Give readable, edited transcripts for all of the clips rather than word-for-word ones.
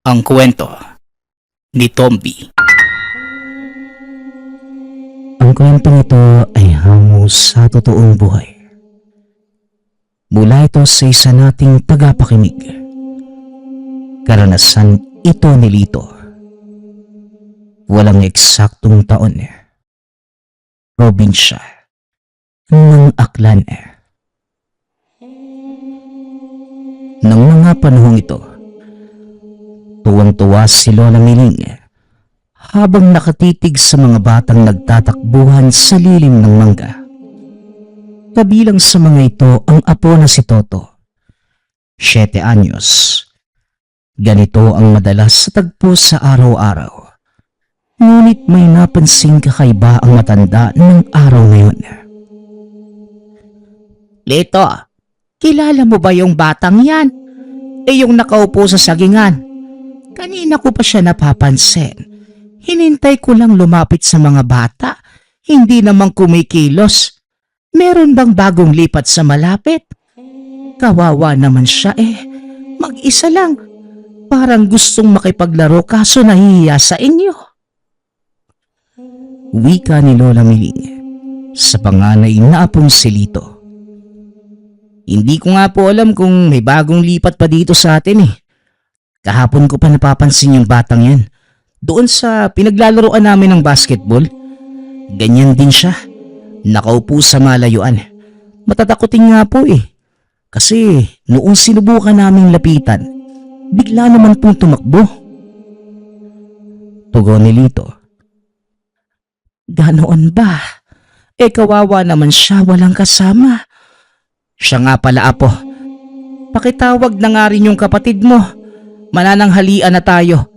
Ang kwento ni Tomby. Ang kwentong ito ay hango sa totoong buhay. Mula ito sa isa nating tagapakinig. Karanasan ito ni Lito. Walang eksaktong taon. Probinsya ng Aklan. Nang mga panahong ito, tuwang-tuwa si Lola Miling habang nakatitig sa mga batang nagtatakbuhan sa lilim ng mangga. Kabilang sa mga ito ang apo na si Toto, 7 anyos. Ganito ang madalas sa tagpo sa araw-araw. Ngunit may napansing kakaiba ang matanda ng araw ngayon. Lito, kilala mo ba yung batang yan? Yung nakaupo sa sagingan. Kanina ko pa siya napapansin. Hinintay ko lang lumapit sa mga bata. Hindi namang kumikilos. Meron bang bagong lipat sa malapit? Kawawa naman siya Mag-isa lang. Parang gustong makipaglaro kaso nahihiya sa inyo. Wika ni Lola Miling sa panganay na apong si Lito. Hindi ko nga po alam kung may bagong lipat pa dito sa atin Kahapon ko pa napapansin yung batang yan. Doon sa pinaglalaroan namin ng basketball. Ganyan din siya. Nakaupo sa malayuan. Matatakotin nga po Kasi noong sinubukan naming lapitan, bigla naman pong tumakbo. Tugon ni Lito. Ganoon ba? Kawawa naman siya, walang kasama. Siya nga pala, apo. Pakitawag na nga rin yung kapatid mo. Manananghalian na tayo.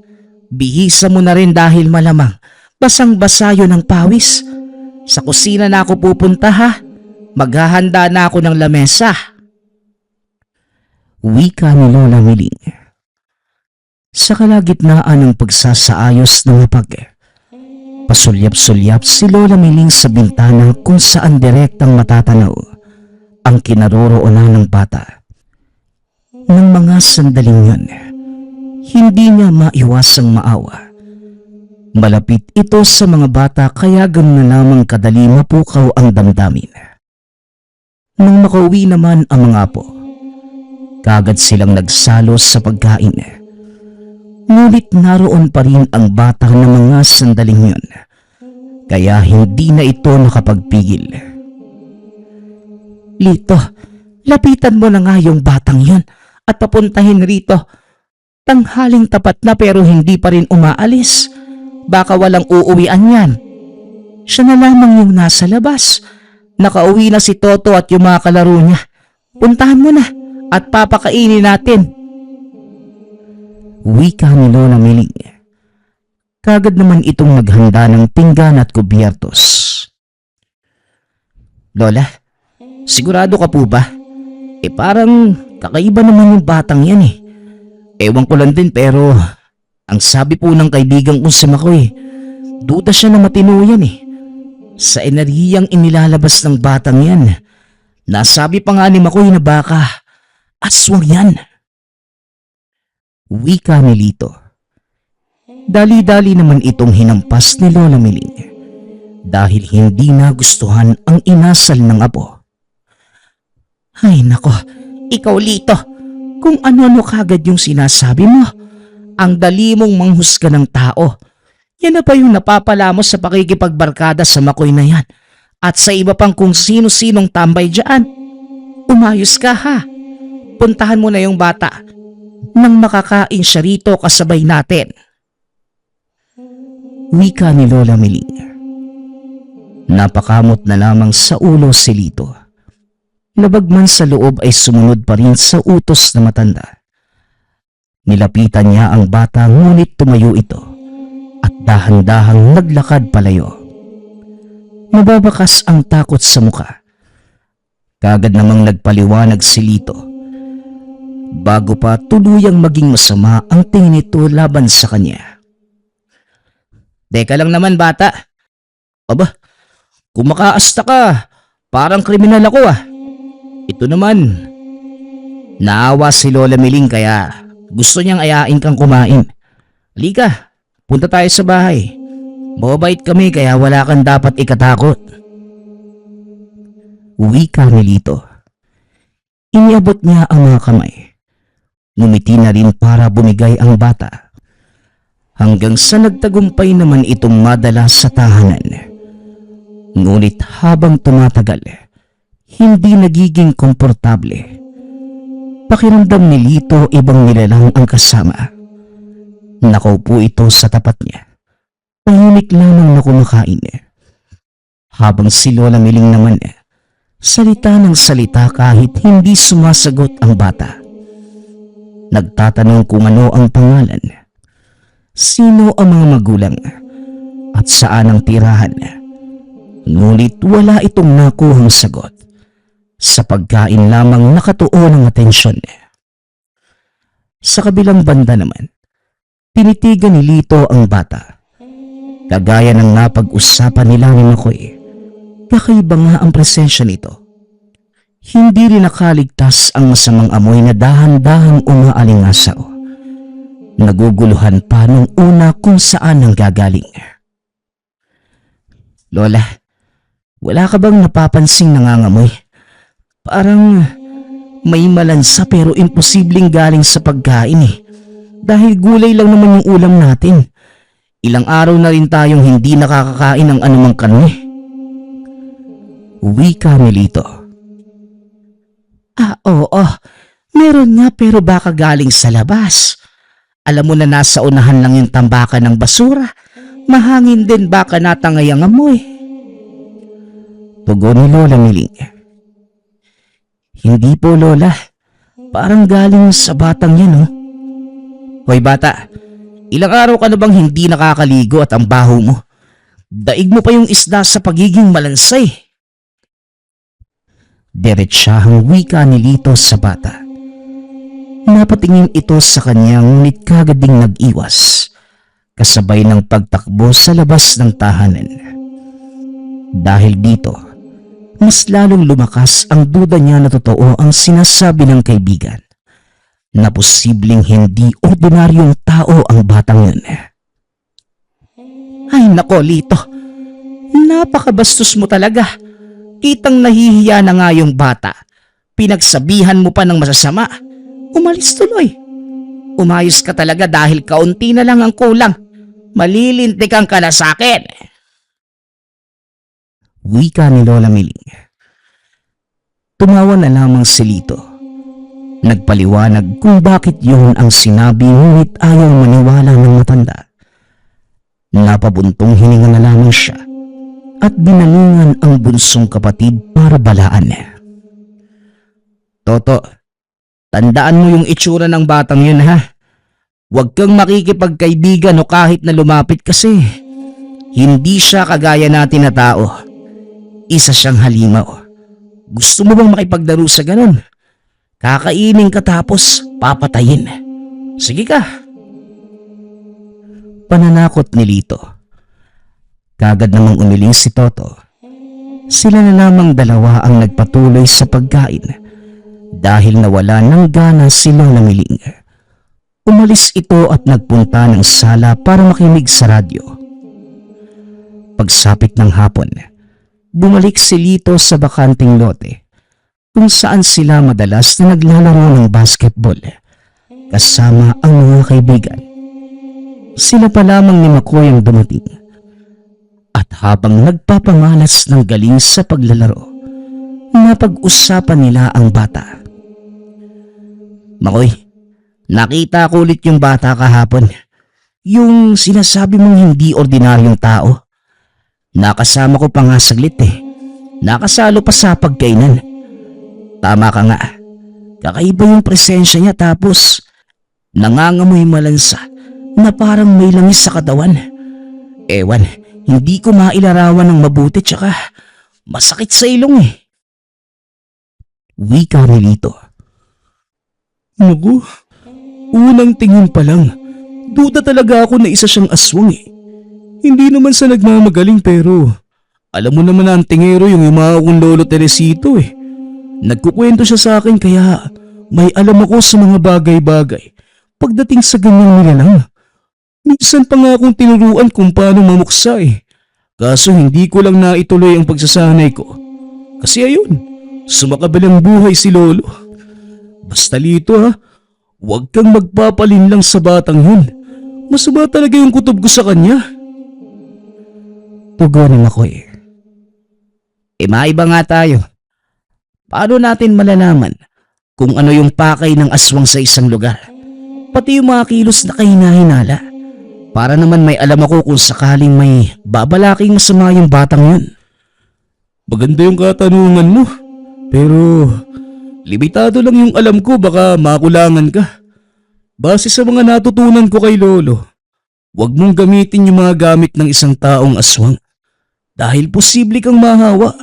Bihisa mo na rin dahil malamang basang-basa yun ng pawis. Sa kusina na ako pupunta Maghahanda na ako ng lamesa. Wika ni Lola Miling. Sa kalagitnaan ng pagsasaayos ng hapag, pasulyap-sulyap si Lola Miling sa bintana kung saan direktang matatanaw ang kinaroroonan ng bata. Nang mga sandaling yun, hindi niya maiwasang maawa. Malapit ito sa mga bata kaya ganoon na lamang kadali mapukaw ang damdamin. Nang makauwi naman ang mga apo, kagad silang nagsalos sa pagkain. Ngunit naroon pa rin ang bata na mga sandaling yun, kaya hindi na ito nakapagpigil. Lito, lapitan mo na nga yung batang yun at papuntahin rito. Tanghaling tapat na pero hindi pa rin umaalis. Baka walang uuwian yan. Siya na lamang yung nasa labas. Nakauwi na si Toto at yung mga kalaro niya. Puntahan mo na at papakainin natin. Wika ni Lola Miling. Kagad naman itong naghanda ng pinggan at kubyertos. Lola, sigurado ka po ba? Parang kakaiba naman yung batang yan Ewan ko lang din pero ang sabi po ng kaibigan kong si Makoy, duda siya na matino yan Sa enerhiyang inilalabas ng batang yan, nasabi pa nga ni Makoy na baka aswang yan. Wika ni Lito. Dali-dali naman itong hinampas ni Lola Miling dahil hindi nagustuhan ang inasal ng apo. Ay nako, ikaw Lito, kung ano-ano kagad yung sinasabi mo. Ang dali mong manghusga ng tao. Yan na ba yung napapala mo sa pakikipagbarkada sa Makoy na yan? At sa iba pang kung sino-sinong tambay dyan? Umayos ka Puntahan mo na yung bata. Nang makakain siya rito kasabay natin. Wika ni Lola Miling. Napakamot na lamang sa ulo si Lito. Labagman sa loob ay sumunod pa rin sa utos na matanda. Nilapitan niya ang bata ngunit tumayo ito at dahan-dahang naglakad palayo. Mababakas ang takot sa muka. Kagad namang nagpaliwanag si Lito. Bago pa tuluyang maging masama ang tingin nito laban sa kanya. Teka lang naman bata. Aba, kumakaasta ka. Parang kriminal ako Ito naman, naawa si Lola Miling kaya gusto niyang ayain kang kumain. Halika, punta tayo sa bahay. Mababait kami kaya wala kang dapat ikatakot. Wika ni Lito. Iniabot niya ang mga kamay. Ngumiti na rin para bumigay ang bata. Hanggang sa nagtagumpay naman itong madala sa tahanan. Ngunit habang tumatagal, hindi nagiging komportable. Pakiramdam ni Lito ibang nilalang ang kasama. Nakaupo ito sa tapat niya. Tahimik lamang na kumakain. Habang si Lola Miling naman, salita ng salita kahit hindi sumasagot ang bata. Nagtatanong kung ano ang pangalan, sino ang mga magulang, at saan ang tirahan. Ngunit wala itong nakuhang sagot. Sa pagkain lamang nakatuon ang atensyon. Sa kabilang banda naman, tinitigan ni Lito ang bata. Kagaya ng napag-usapan nila ni Makoy, kakaiba nga ang presensya nito. Hindi rin nakaligtas ang masamang amoy na dahan-dahang umaalingasaw. Naguguluhan pa nung una kung saan ang gagaling. Lola, wala ka bang napapansing nangangamoy? Parang may malansa pero imposibleng galing sa pagkain eh. Dahil gulay lang naman yung ulam natin. Ilang araw na rin tayong hindi nakakakain ng anumang karne. Wika ni Lito. Oo. Meron nga pero baka galing sa labas. Alam mo na nasa unahan lang yung tambakan ng basura. Mahangin din baka natangay ang amoy. Tugon ni Lola Miling. Hindi po, Lola. Parang galing sa batang yan, oh. Hoy bata, ilang araw ka na bang hindi nakakaligo at ang baho mo? Daig mo pa yung isda sa pagiging malansay. Diretsahang wika ni Lito sa bata. Napatingin ito sa kanya ngunit kagad ding nag-iwas, kasabay ng pagtakbo sa labas ng tahanan. Dahil dito, mas lalong lumakas ang duda niya na totoo ang sinasabi ng kaibigan, na posibleng hindi ordinaryong tao ang batang yun. Ay nako Lito, napakabastos mo talaga. Kitang nahihiya na nga yung bata. Pinagsabihan mo pa ng masasama. Umalis tuloy. Umayos ka talaga dahil kaunti na lang ang kulang. Malilintikan ka na sa akin. Wika ni Lola Miling. Tumawa na lamang si Lito. Nagpaliwanag kung bakit yun ang sinabi ngunit ayaw maniwala ng matanda. Napabuntong hininga na lamang siya at binalingan ang bunsong kapatid para balaan. Toto, tandaan mo yung itsura ng batang yun ha. Huwag kang makikipagkaibigan o kahit na lumapit kasi hindi siya kagaya natin na tao. Isa siyang halimaw. Gusto mo bang makipaglaro sa ganun? Kakainin ka tapos papatayin. Sige ka. Pananakot ni Lito. Kagad namang umiling si Toto. Sila na lamang dalawa ang nagpatuloy sa pagkain dahil nawala ng gana si Lola Miling. Umalis ito at nagpunta ng sala para makinig sa radyo. Pagsapit ng hapon, bumalik si Lito sa bakanting lote kung saan sila madalas na naglalaro ng basketball kasama ang mga kaibigan. Sila pa lamang ni Makoy ang dumating. At habang nagpapamalas ng galing sa paglalaro, napag-usapan nila ang bata. Makoy, nakita ko ulit yung bata kahapon. Yung sinasabi mong hindi ordinaryong tao. Nakasama ko pa nga saglit eh. Nakasalo pa sa pagkainan. Tama ka nga. Kakaiba yung presensya niya tapos nangangamoy malansa na parang may langis sa katawan. Ewan, hindi ko mailarawan ng mabuti tsaka masakit sa ilong eh. Wika ni Lito. Naku, unang tingin pa lang, duda talaga ako na isa siyang aswang eh. Hindi naman sa nagmamagaling pero alam mo naman na ang tingero yung yumao kong Lolo Teresito eh. Nagkukwento siya sa akin kaya may alam ako sa mga bagay-bagay pagdating sa ganyang nilalang. Minsan pa nga akong tinuruan kung paano mamuksa eh. Kaso hindi ko lang naituloy ang pagsasanay ko. Kasi ayun, sumakabilang buhay si Lolo. Basta Lito ha, huwag kang magpapalin lang sa batang yun. Masama talaga yung kutob ko sa kanya. Tugon ni Makoy. Maiba nga tayo. Paano natin malalaman kung ano yung pakay ng aswang sa isang lugar? Pati yung mga kilos na kahinahinala. Para naman may alam ako kung sakaling may babalaking masama yung batang yun. Maganda yung katanungan mo. Pero limitado lang yung alam ko, baka makulangan ka. Base sa mga natutunan ko kay Lolo, huwag mong gamitin yung mga gamit ng isang taong aswang. Dahil posible kang mahawa.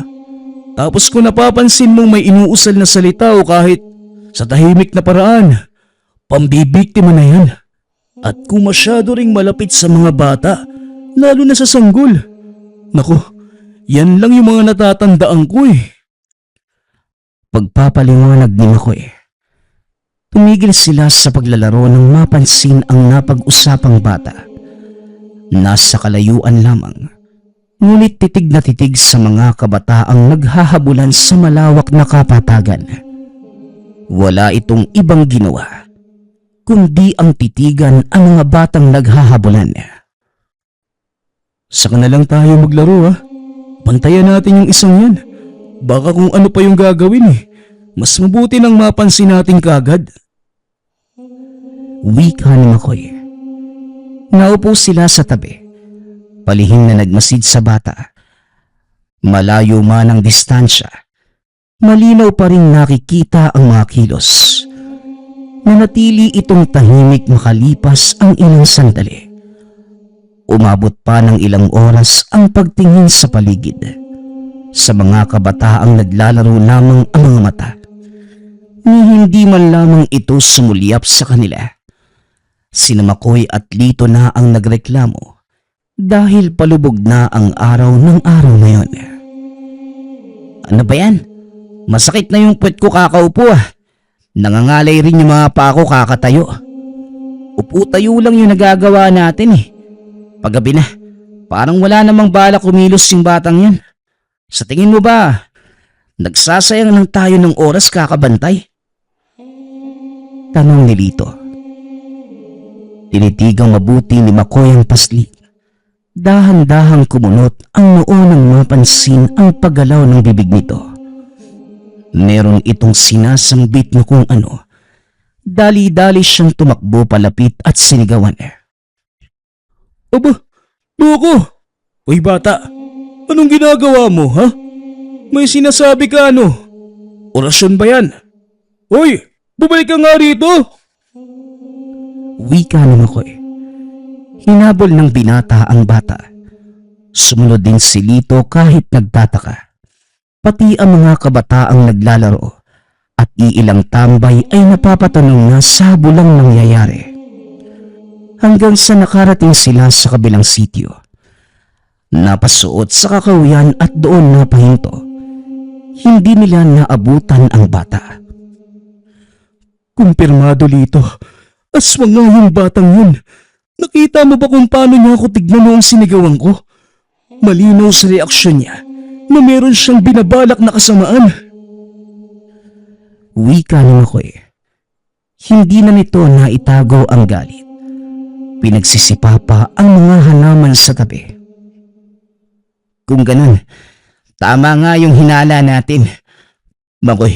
Tapos kung napapansin mong may inuusal na salita o kahit sa tahimik na paraan, pambibiktima na yan. At kung masyado ring malapit sa mga bata, lalo na sa sanggol. Naku, yan lang yung mga natatandaan ko eh. Pagpapaliwanag ni Makoy. Tumigil sila sa paglalaro nang mapansin ang napag-usapang bata. Nasa kalayuan lamang. Ngunit titig na titig sa mga kabataang naghahabulan sa malawak na kapatagan. Wala itong ibang ginawa, kundi ang titigan ang mga batang naghahabulan. Saka na lang tayo maglaro ha. Bantayan natin yung isang yan. Baka kung ano pa yung gagawin eh. Mas mabuti nang mapansin natin kagad. Wika ni Makoy. Naupo sila sa tabi. Palihim na nagmasid sa bata. Malayo man ang distansya, malinaw pa rin nakikita ang mga kilos. Nanatili itong tahimik makalipas ang ilang sandali. Umabot pa ng ilang oras ang pagtingin sa paligid. Sa mga kabataang naglalaro lamang ang mga mata. Ni hindi man lamang ito sumulyap sa kanila. Sina Makoy at Lito na ang nagreklamo dahil palubog na ang araw ng araw na yon. Ano ba yan? Masakit na yung puwet ko kakaupo ah. Nangangalay rin yung mga paa ko kakatayo. Upo-tayo lang yung nagagawa natin eh. Paggabi na, parang wala namang balak kumilos yung batang yan. Sa tingin mo ba, nagsasayang lang tayo ng oras kakabantay? Tanong ni Lito. Tinitigang mabuti ni Makoy ang pasli. Dahan-dahang kumunot ang noo nang mapansin ang paggalaw ng bibig nito. Meron itong sinasambit na kung ano. Dali-dali siyang tumakbo palapit at sinigawan. Aba, Loko! Uy bata, anong ginagawa mo ha? May sinasabi ka ano? Orasyon ba yan? Uy, bumalik ka nga rito! Wika ni Makoy. Hinabol ng binata ang bata. Sumunod din si Lito kahit nagtataka. Pati ang mga kabataang naglalaro at iilang tambay ay napapatanong na sa bulang nangyayari. Hanggang sa nakarating sila sa kabilang sitio. Napasuot sa kakawian at doon napahinto. Hindi nila naabutan ang bata. Kumpirmado Lito, aswang nga yung batang yun. Nakita mo ba kung paano niya ako tignan noong sinigawan ko? Malinaw sa reaksyon niya na meron siyang binabalak na kasamaan. Wika ni Makoy. Hindi na nito naitago ang galit. Pinagsisipapa ang mga halaman sa tabi. Kung ganun, tama nga yung hinala natin. Makoy,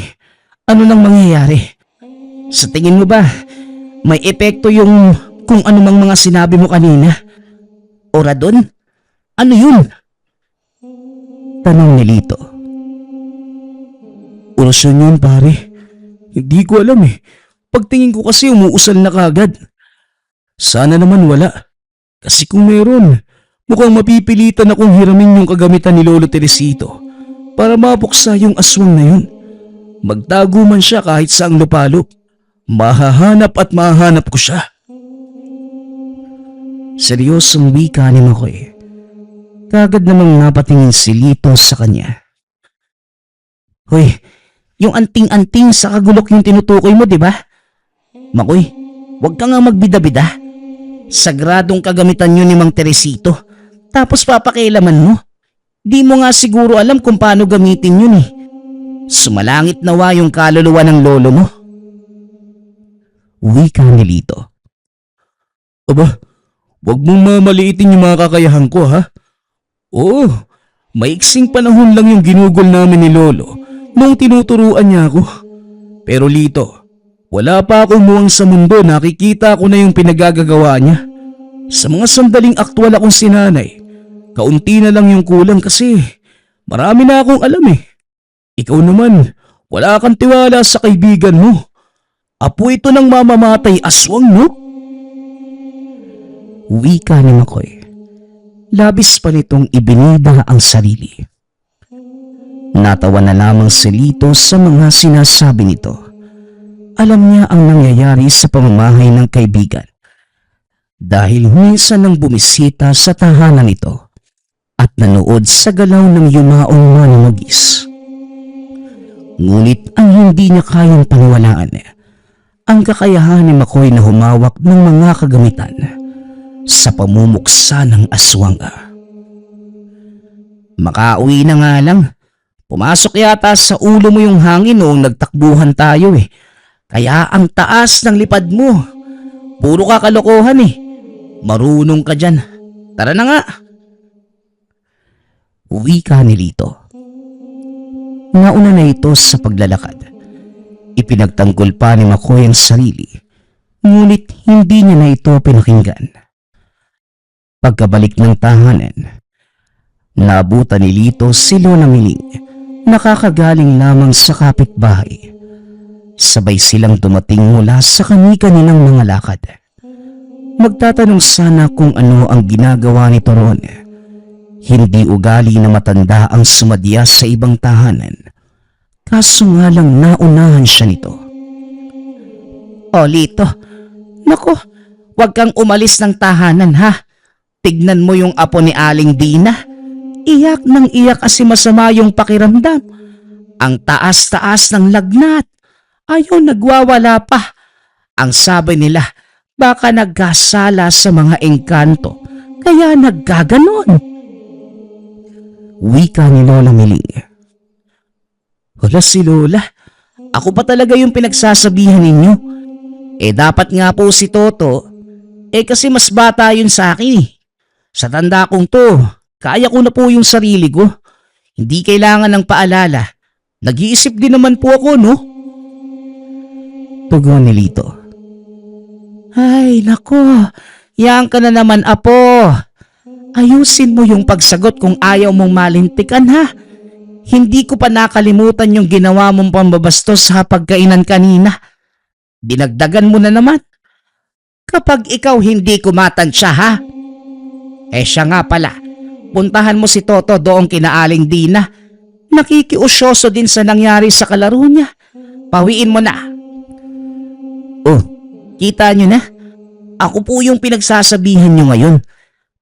ano nang mangyayari? Sa tingin mo ba, may epekto yung kung ano mang mga sinabi mo kanina? Oradon? Ano yun? Tanong ni Lito. Orasyon yun pare. Hindi ko alam eh. Pagtingin ko kasi umuusal na kagad. Sana naman wala. Kasi kung meron, mukhang mapipilitan akong hiramin yung kagamitan ni Lolo Teresito para mapuksa yung aswang na yun. Magtago man siya kahit saang lupalop. Mahahanap at mahahanap ko siya. Seryosong wika ni Makoy. Kagad namang napatingin si Lito sa kanya. Hoy, yung anting-anting sa kagulok yung tinutukoy mo, di ba? Makoy, huwag ka nga magbida-bida. Sagradong kagamitan yun ni Mang Teresito. Tapos papakialaman mo. Di mo nga siguro alam kung paano gamitin yun eh. Sumalangit nawa yung kaluluwa ng lolo mo. Wika ni Lito. Aba, wag mong mamaliitin yung mga kakayahan ko ha. Oo, maiksing panahon lang yung ginugol namin ni Lolo nung tinuturuan niya ako. Pero Lito, wala pa akong muwang sa mundo, nakikita ko na yung pinagagagawa niya. Sa mga sandaling aktwal akong sinanay, kaunti na lang yung kulang kasi marami na akong alam eh. Ikaw naman, wala kang tiwala sa kaibigan mo. Apo ito ng mamamatay aswang, no? Wika ni Makoy. Labis pa nitong ibinida ang sarili. Natawa na lamang si Lito sa mga sinasabi nito. Alam niya ang nangyayari sa pamamahay ng kaibigan. Dahil minsan nang bumisita sa tahanan nito at nanood sa galaw ng yumaong manunugis. Ngunit ang hindi niya kayang paniwalaan ang kakayahan ni Makoy na humawak ng mga kagamitan sa pamumuksa ng aswang. Makauwi na nga lang. Pumasok yata sa ulo mo yung hangin noong nagtakbuhan tayo eh. Kaya ang taas ng lipad mo. Puro ka kalokohan eh. Marunong ka dyan. Tara na nga. Wika ni Lito. Nauna na ito sa paglalakad. Ipinagtanggol pa ni Makoy ang sarili, ngunit hindi niya na ito pinakinggan. Pagkabalik ng tahanan, naabutan ni Lito si Lola Miling, nakakagaling lamang sa kapitbahay. Sabay silang dumating mula sa kani-kanilang mga lakad. Magtatanong sana kung ano ang ginagawa nito roon. Hindi ugali na matanda ang sumadya sa ibang tahanan. Kaso nga lang naunahan siya nito. O Lito, naku, wag kang umalis ng tahanan ha. Tignan mo yung apo ni Aling Dina. Iyak ng iyak kasi masama yung pakiramdam. Ang taas-taas ng lagnat. Ayaw nagwawala pa. Ang sabi nila, baka nagkasala sa mga engkanto. Kaya naggaganon. Wika ni Lola Miling. Wala si Lola. Ako pa talaga yung pinagsasabihan ninyo. Dapat nga po si Toto. Kasi mas bata yun sa akin eh. Sa tanda kong to, kaya ko na po yung sarili ko. Hindi kailangan ng paalala. Nag-iisip din naman po ako, no? Tugon ni Lito. Ay, nako. Yan ka na naman, apo. Ayusin mo yung pagsagot kung ayaw mong malintikan, ha? Hindi ko pa nakalimutan yung ginawa mong pambabastos sa pagkainan kanina. Dinagdagan mo na naman. Kapag ikaw hindi kumatansya ha? Siya nga pala. Puntahan mo si Toto doong kina Aling Dina. Nakikiusyoso din sa nangyari sa kalaro niya. Pawiin mo na. Oh, kita nyo na? Ako po yung pinagsasabihan nyo ngayon.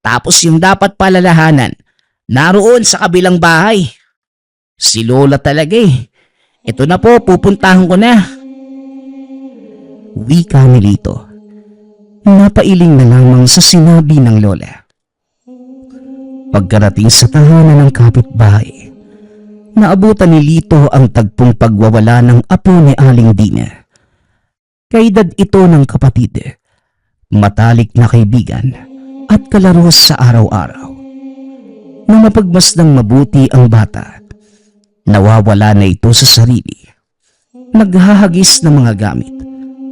Tapos yung dapat palalahanan, naroon sa kabilang bahay. Si Lola talaga eh. Ito na po, pupuntahan ko na. Wika ni Lito. Napailing na lamang sa sinabi ng Lola. Pagkarating sa tahanan ng kapitbahay, naabutan ni Lito ang tagpong pagwawala ng apo ni Aling Dina. Kaedad ito ng kapatid, matalik na kaibigan at kalaro sa araw-araw. Nang mapagmasdang mabuti ang bata, nawawala na ito sa sarili. Naghahagis ng mga gamit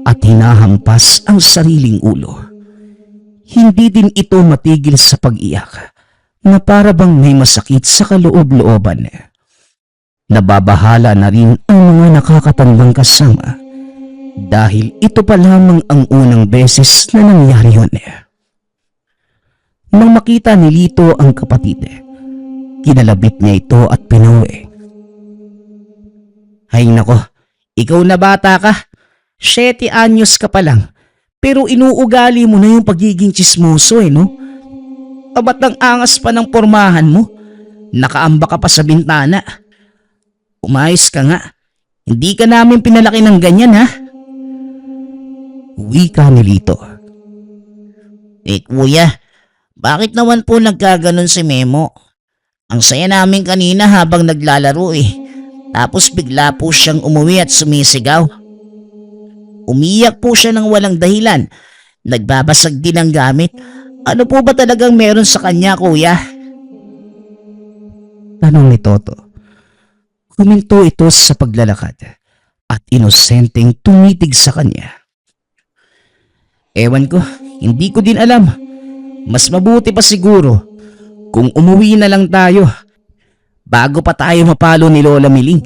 at hinahampas ang sariling ulo. Hindi din ito matigil sa pag-iyak na para bang may masakit sa kaloob-looban. Nababahala na rin ang mga nakakatandang kasama dahil ito pa lamang ang unang beses na nangyari yun. Nang makita ni Lito ang kapatid, kinalabit niya ito at pinauwi. Ay nako, ikaw na bata ka. 7 anyos ka pa lang. Pero inuugali mo na yung pagiging tsismoso no? Ba't ang angas pa ng pormahan mo? Nakaamba ka pa sa bintana. Umayos ka nga. Hindi ka namin pinalaki ng ganyan ha? Wika ni Lito. Kuya, bakit naman po nagkaganon si Memo? Ang saya namin kanina habang naglalaro Tapos bigla po siyang umuwi at sumisigaw. Umiyak po siya ng walang dahilan. Nagbabasag din ng gamit. Ano po ba talagang meron sa kanya, kuya? Tanong ni Toto. Huminto ito sa paglalakad at inosenteng tumitig sa kanya. Ewan ko, hindi ko din alam. Mas mabuti pa siguro kung umuwi na lang tayo bago pa tayo mapalo ni Lola Miling.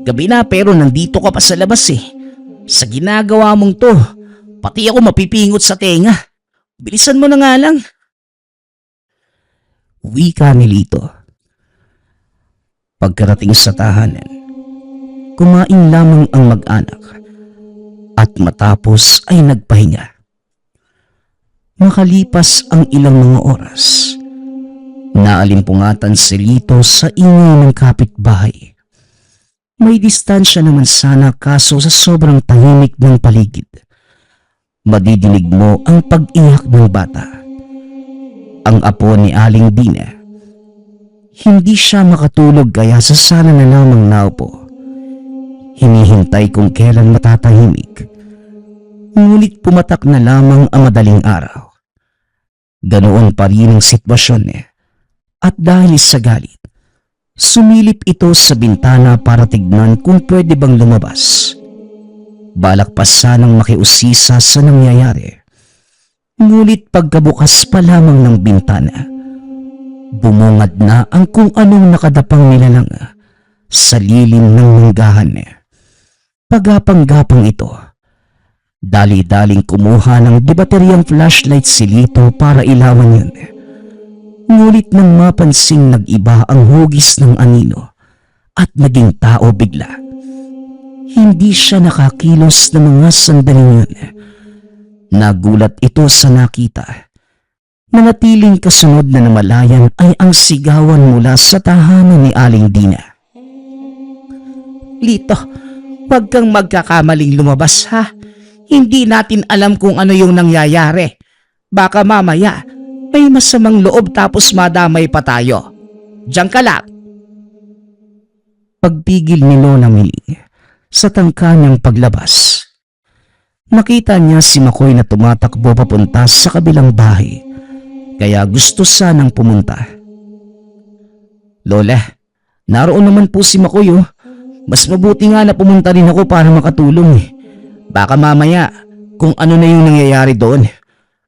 Gabi na pero nandito ka pa sa labas Sa ginagawa mong to, pati ako mapipingot sa tenga. Bilisan mo na nga lang. Wika ni Lito. Pagkarating sa tahanan, kumain lamang ang mag-anak at matapos ay nagpahinga. Makalipas ang ilang mga oras, naalimpungatan si Lito sa ingay ng kapitbahay. May distansya naman sana kaso sa sobrang tahimik ng paligid. Madidinig mo ang pag-iyak ng bata. Ang apo ni Aling Dina. Hindi siya makatulog kaya sa sala na lamang naupo. Hinihintay kung kailan matatahimik. Ngunit pumatak na lamang ang madaling araw. Ganoon pa rin ang sitwasyon At dahil sa galit, sumilip ito sa bintana para tignan kung pwede bang lumabas. Balak pa sanang makiusisa sa nangyayari. Ngunit pagkabukas pa lamang ng bintana, bumungad na ang kung anong nakadapang nilalang sa lilim ng manggahan. Pagapang-gapang ito, dali-daling kumuha ng bateryang flashlight si Lito para ilawan yun. Ngunit nang mapansing nag-iba ang hugis ng anino at naging tao bigla, hindi siya nakakilos ng mga sandaling yun. Nagulat ito sa nakita. Manatiling kasunod na namalayan ay ang sigawan mula sa tahanan ni Aling Dina. Lito, huwag kang magkakamaling lumabas ha. Hindi natin alam kung ano yung nangyayari. Baka mamaya may masamang loob tapos madamay pa tayo. Diyan ka lang. Pagpigil ni Lola Miling sa tangka niyang paglabas, nakita niya si Makoy na tumatakbo papunta sa kabilang bahay, kaya gusto sanang pumunta. Lola, naroon naman po si Makoy Mas mabuti nga na pumunta rin ako para makatulong Baka mamaya kung ano na yung nangyayari doon.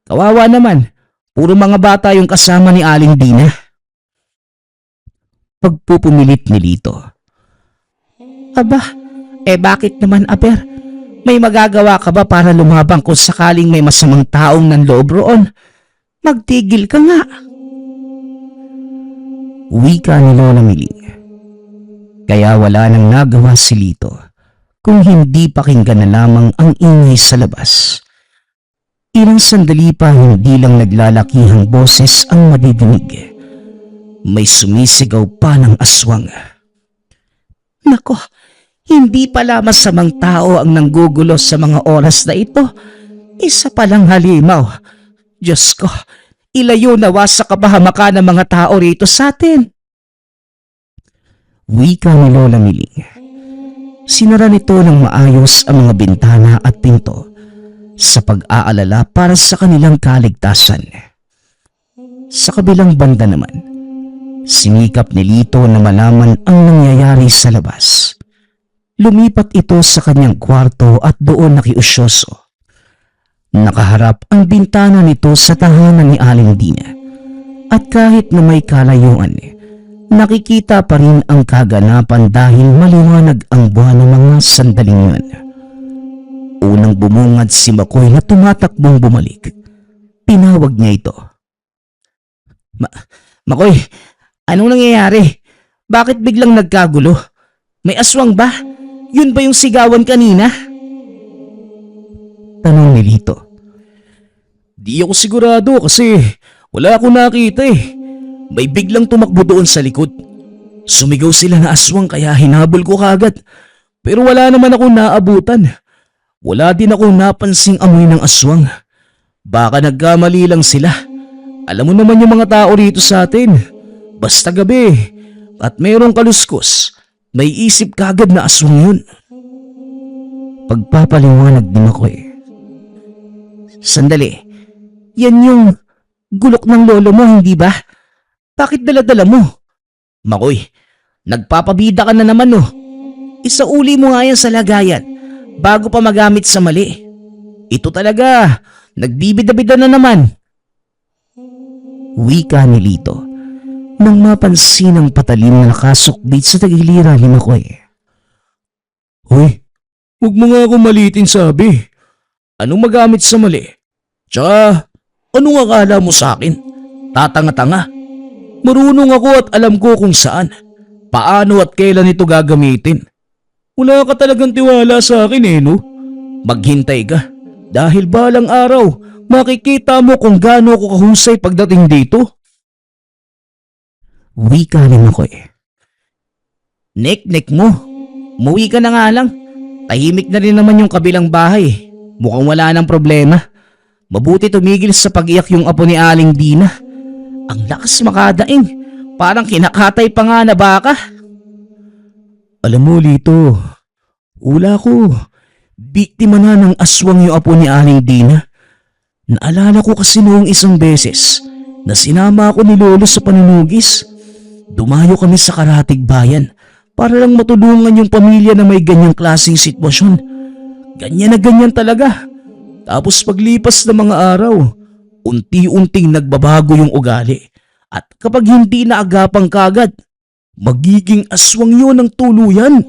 Kawawa naman, puro mga bata yung kasama ni Aling Dina. Pagpupumilit ni Lito. Aba, bakit naman Aber? May magagawa ka ba para lumabang kung sakaling may masamang taong nanloob roon? Magtigil ka nga. Wika ni Lola Miling. Kaya wala nang nagawa si Lito kung hindi pakinggan na lamang ang ingay sa labas. Ilang sandali pa hindi lang naglalakihang boses ang madidinig. May sumisigaw pa ng aswang. Nako, hindi pala masamang tao ang nanggugulo sa mga oras na ito. Isa palang halimaw. Diyos ko, ilayo nawa sa kabahamakan ng mga tao rito sa atin. Wika ni Lola Miling. Sinara nito ng maayos ang mga bintana at pinto sa pag-aalala para sa kanilang kaligtasan. Sa kabilang banda naman, sinikap ni Lito na malaman ang nangyayari sa labas. Lumipat ito sa kanyang kwarto at doon nakiusyoso. Nakaharap ang bintana nito sa tahanan ni Aling Dina at kahit na may kalayuan, nakikita pa rin ang kaganapan dahil maliwanag ang buwan ng mga sandaling yun. Unang bumungad si Makoy na tumatakbong bumalik. Tinawag niya ito. Makoy, anong nangyayari? Bakit biglang nagkagulo? May aswang ba? Yun ba yung sigawan kanina? Tanong ni Lito. Di ako sigurado kasi wala akong nakita May biglang tumakbo doon sa likod. Sumigaw sila na aswang kaya hinabol ko kagad. Pero wala naman akong naabutan. Wala din akong napansing amoy ng aswang. Baka nagkamali lang sila. Alam mo naman yung mga tao rito sa atin. Basta gabi at mayroong kaluskos, may isip kagad na aswang yun. Pagpapaliwanag ni Makoy. Sandali, yan yung gulok ng lolo mo, hindi ba? Bakit dala-dala mo? Makoy, Nagpapabida ka na naman no. Isauli mo nga yan sa lagayan bago pa magamit sa mali. Ito talaga, nagbibida-bida na naman. Wika ni Lito nang mapansin ang patalim na nakasukbit sa tagiliran ni Makoy. Hoy, huwag mo nga ako malitin sabi. Anong magamit sa mali? Tsaka, anong akala mo sa akin? Tatanga-tanga. Marunong ako at alam ko kung saan, paano at kailan ito gagamitin. Wala ka talagang tiwala sa akin no? Maghintay ka. Dahil balang araw, makikita mo kung gaano ako kahusay pagdating dito. Wika ni Makoy. Nek mo. Umuwi ka na nga lang. Tahimik na rin naman yung kabilang bahay. Mukhang wala nang problema. Mabuti tumigil sa pag-iyak yung apo ni Aling Dina. Ang lakas makadaing. Parang kinakatay pa nga na baka. Alam mo, Lito, ula ko. Biktima na ng aswang yung apo ni Aling Dina. Naalala ko kasi noong isang beses na sinama ako ni Lolo sa panunugis. Dumayo kami sa Karatig Bayan para lang matulungan yung pamilya na may ganyang klaseng sitwasyon. Ganyan na ganyan talaga. Tapos paglipas ng mga araw, unti-unting nagbabago yung ugali. At kapag hindi naagapang kagad, magiging aswang yun ng tuluyan.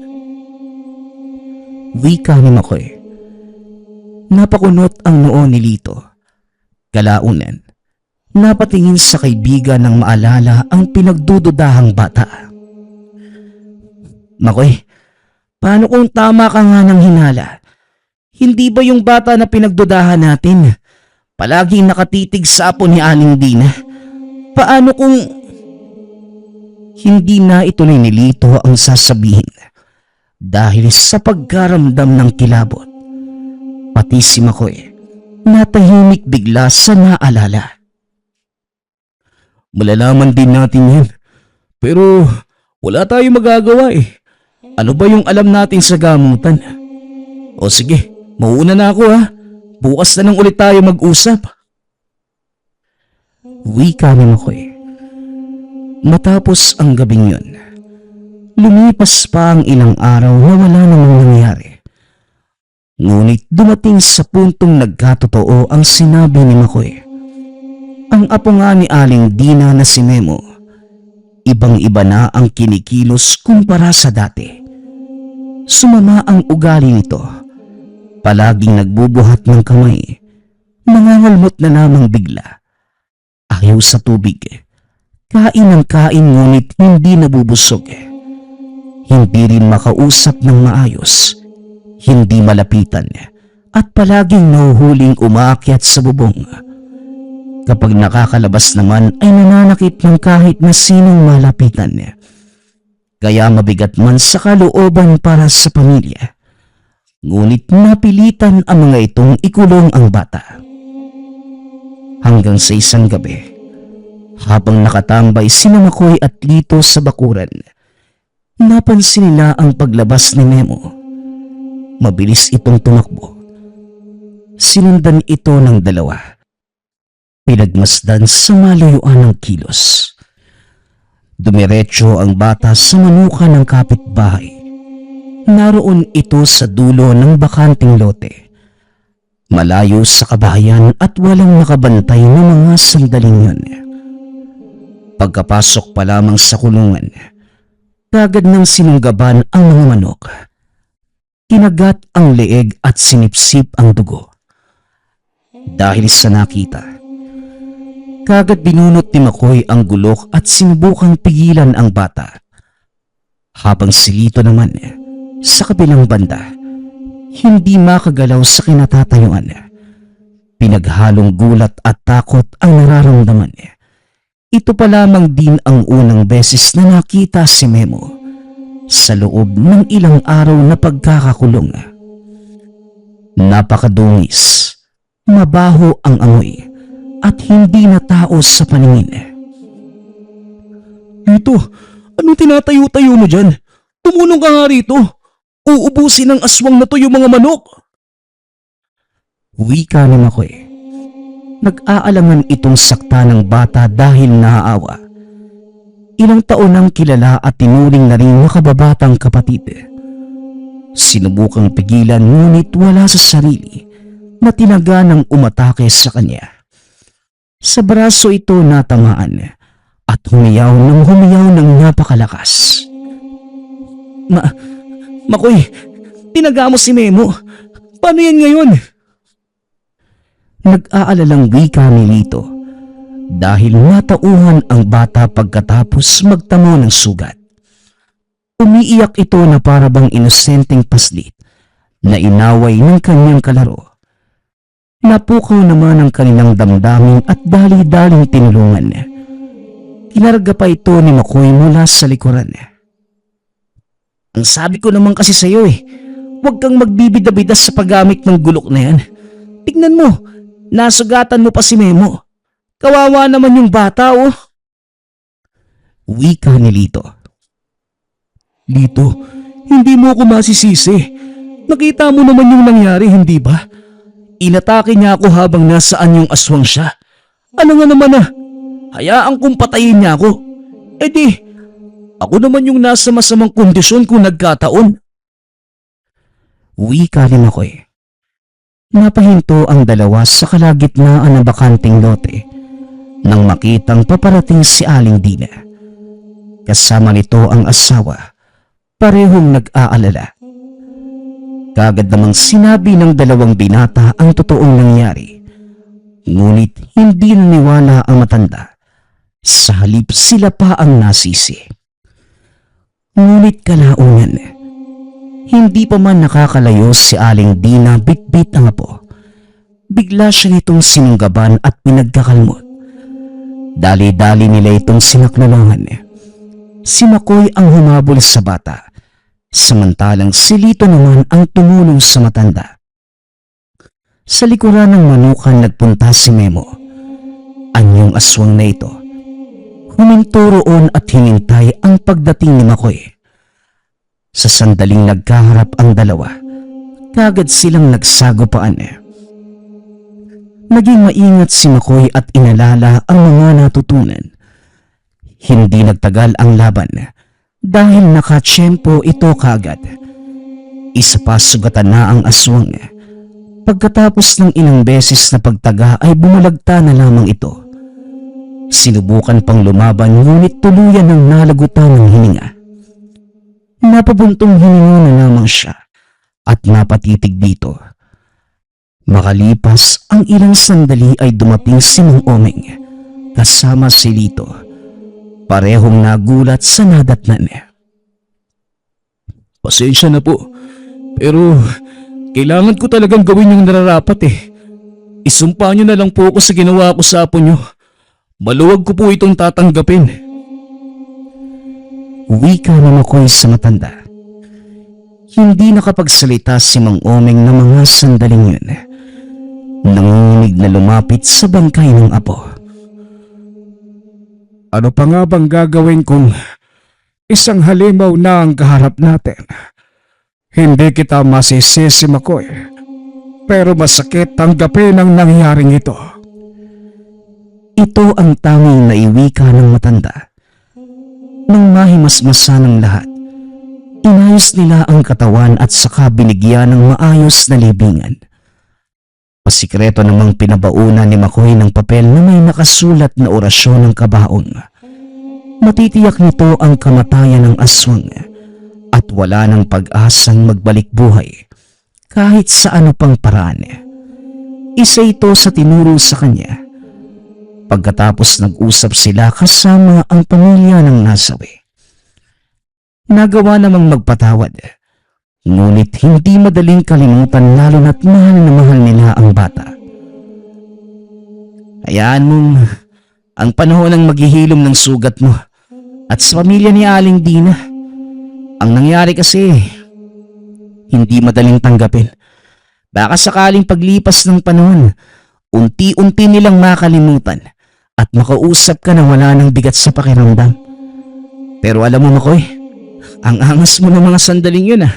Wika ni Makoy. Napakunot ang noo ni Lito. Kalaunan, napatingin sa kaibigan ng maalala ang pinagdududahang bata. Makoy, paano kung tama ka nga ng hinala? Hindi ba yung bata na pinagdudahan natin palaging nakatitig sa apo ni Aling Dina? Paano kung Hindi na ituloy ni Lito ang sasabihin dahil sa pagkaramdam ng kilabot. Pati si Makoy natahimik bigla sa naalala. Malalaman din natin yan. Pero wala tayong magagawa Ano ba yung alam natin sa gamutan? O sige, mauuna na ako ha. Bukas na lang ulit tayo mag-usap. Wika ni Makoy. Matapos ang gabing yun, lumipas pa ang ilang araw na wala namang nangyari. Ngunit dumating sa puntong nagkatotoo ang sinabi ni Makoy. Ang apo nga ni Aling Dina na si Memo, ibang-iba na ang kinikilos kumpara sa dati. Sumama ang ugali nito. Palaging nagbubuhat ng kamay. Nangangalmot na lamang bigla. Ayaw sa tubig. Kain ng kain ngunit hindi nabubusog. Hindi rin makausap ng maayos. Hindi malapitan. At palaging nahuhuling umaakyat sa bubong. Kapag nakakalabas naman ay nananakit ng kahit na sinong malapitan. Kaya mabigat man sa kalooban para sa pamilya. Ngunit napilitan ang mga itong ikulong ang bata. Hanggang sa isang gabi, habang nakatambay sina Makoy at Lito sa bakuran, napansin nila ang paglabas ni Memo. Mabilis itong tumakbo. Sinundan ito ng dalawa. Pinagmasdan sa malayuan ng kilos. Dumiretso ang bata sa manuka ng kapitbahay. Naroon ito sa dulo ng bakanting lote. Malayo sa kabahayan at walang nakabantay ng mga sandaling yun. Pagkapasok pa lamang sa kulungan, kagad nang sinunggaban ang mga manok. Kinagat ang leeg at sinipsip ang dugo. Dahil sa nakita, kagad binunot ni Makoy ang gulok at sinubukang pigilan ang bata. Habang si Lito naman, sa kabilang banda, hindi makagalaw sa kinatatayuan. Pinaghalong gulat at takot ang nararamdaman. Ito pa lamang din ang unang beses na nakita si Memo sa loob ng ilang araw na pagkakakulong. Napakadungis, Mabaho ang amoy at hindi na tao sa paningin. Lito, anong tinatayo-tayo mo dyan? Tumulong ka nga rito. Uubusin ng aswang na to yung mga manok. Wika ni Makoy. Nag-aalangan itong sakta ng bata dahil naaawa. Ilang taon nang kilala at tinuring na rin na kababatang kapatid. Sinubukang pigilan ngunit wala sa sarili na tinaga ng umatake sa kanya. Sa braso ito natamaan at humiyaw ng napakalakas. Makoy, tinaga mo si Memo. Paano yan ngayon? Nag-aalalang wika ni Lito dahil natauhan ang bata pagkatapos magtamo ng sugat. Umiiyak ito na parabang inosenteng paslit na inaway ng kanyang kalaro. Napukaw naman ang kanilang damdamin at dali-daling tinulungan. Kinarga pa ito ni Makoy mula sa likuran. Ang sabi ko naman kasi sa'yo huwag kang magbibida-bida sa paggamit ng gulok na yan. Tignan mo, nasugatan mo pa si Memo. Kawawa naman yung bata Wika ni Lito. Lito, hindi mo ako masisisi. Nakita mo naman yung nangyari, hindi ba? Inatake niya ako habang nasaan yung aswang siya. Ano nga naman hayaan kong patayin niya ako. Eh di, ako naman yung nasa masamang kondisyon kung nagkataon. Wika ni Makoy. Napahinto ang dalawa sa kalagitnaan ng bakanting lote nang makitang paparating si Aling Dina. Kasama nito ang asawa, parehong nag-aalala. Kagad namang sinabi ng dalawang binata ang totoong nangyari. Ngunit hindi naniwala ang matanda. Sa halip sila pa ang nasisi. Ngunit kalaunan, hindi pa man nakakalayo si Aling Dina bitbit ang apo. Bigla siya nitong sinunggaban at pinagkakalmot. Dali-dali nila itong sinaklalongan. Si Makoy ang humabol sa bata. Samantalang si Lito naman ang tumulong sa matanda. Sa likuran ng manukan nagpunta si Memo. Anyong aswang na ito. Huminto roon at hinintay ang pagdating ni Makoy. Sa sandaling nagkaharap ang dalawa, kagad silang nagsagupaan. Naging maingat si Makoy at inalala ang mga natutunan. Hindi nagtagal ang laban. Dahil nakatsyempo ito kagad. Isa pa sugatan na ang aswang. Pagkatapos ng ilang beses na pagtaga ay bumalagta na lamang ito. Sinubukan pang lumaban ngunit tuluyan ng nalagutan ng hininga. Napabuntong hininga na lamang siya at napatitig dito. Makalipas ang ilang sandali ay dumating si Mang Omeng kasama si Lito. Parehong nagulat sa nadatnan. Pasensya na po, pero kailangan ko talagang gawin yung nararapat Isumpa niyo na lang po ako sa ginawa ko sa apo niyo. Maluwag ko po itong tatanggapin. Wika ni Makoy sa matanda. Hindi nakapagsalita si Mang Omeng ng mga sandaling yun. Nanginginig na lumapit sa bangkay ng apo. Ano pa nga bang gagawin kung isang halimaw na ang kaharap natin? Hindi kita masisisi, Makoy. Pero masakit tanggapin ang nangyaring ito. Ito ang tanging naiwika ng matanda. Nang mahimasmasa ng lahat, inayos nila ang katawan at saka binigyan ng maayos na libingan. Pasikreto namang pinabauna ni Makoy ng papel na may nakasulat na orasyon ng kabaong. Matitiyak nito ang kamatayan ng aswang at wala ng pag-asang magbalik buhay kahit sa ano pang paraan. Isa ito sa tinuro sa kanya. Pagkatapos nag-usap sila kasama ang pamilya ng nasawi. Nagawa namang magpatawad. Ngunit hindi madaling kalimutan lalo na't mahal na mahal nila ang bata. Hayaan mong ang panahon ang maghihilom ng sugat mo at sa pamilya ni Aling Dina. Ang nangyari kasi, hindi madaling tanggapin. Baka sakaling paglipas ng panahon, unti-unti nilang makalimutan at makausap ka na wala ng bigat sa pakiramdam. Pero alam mo, Makoy, ang angas mo ng mga sandaling yun ah.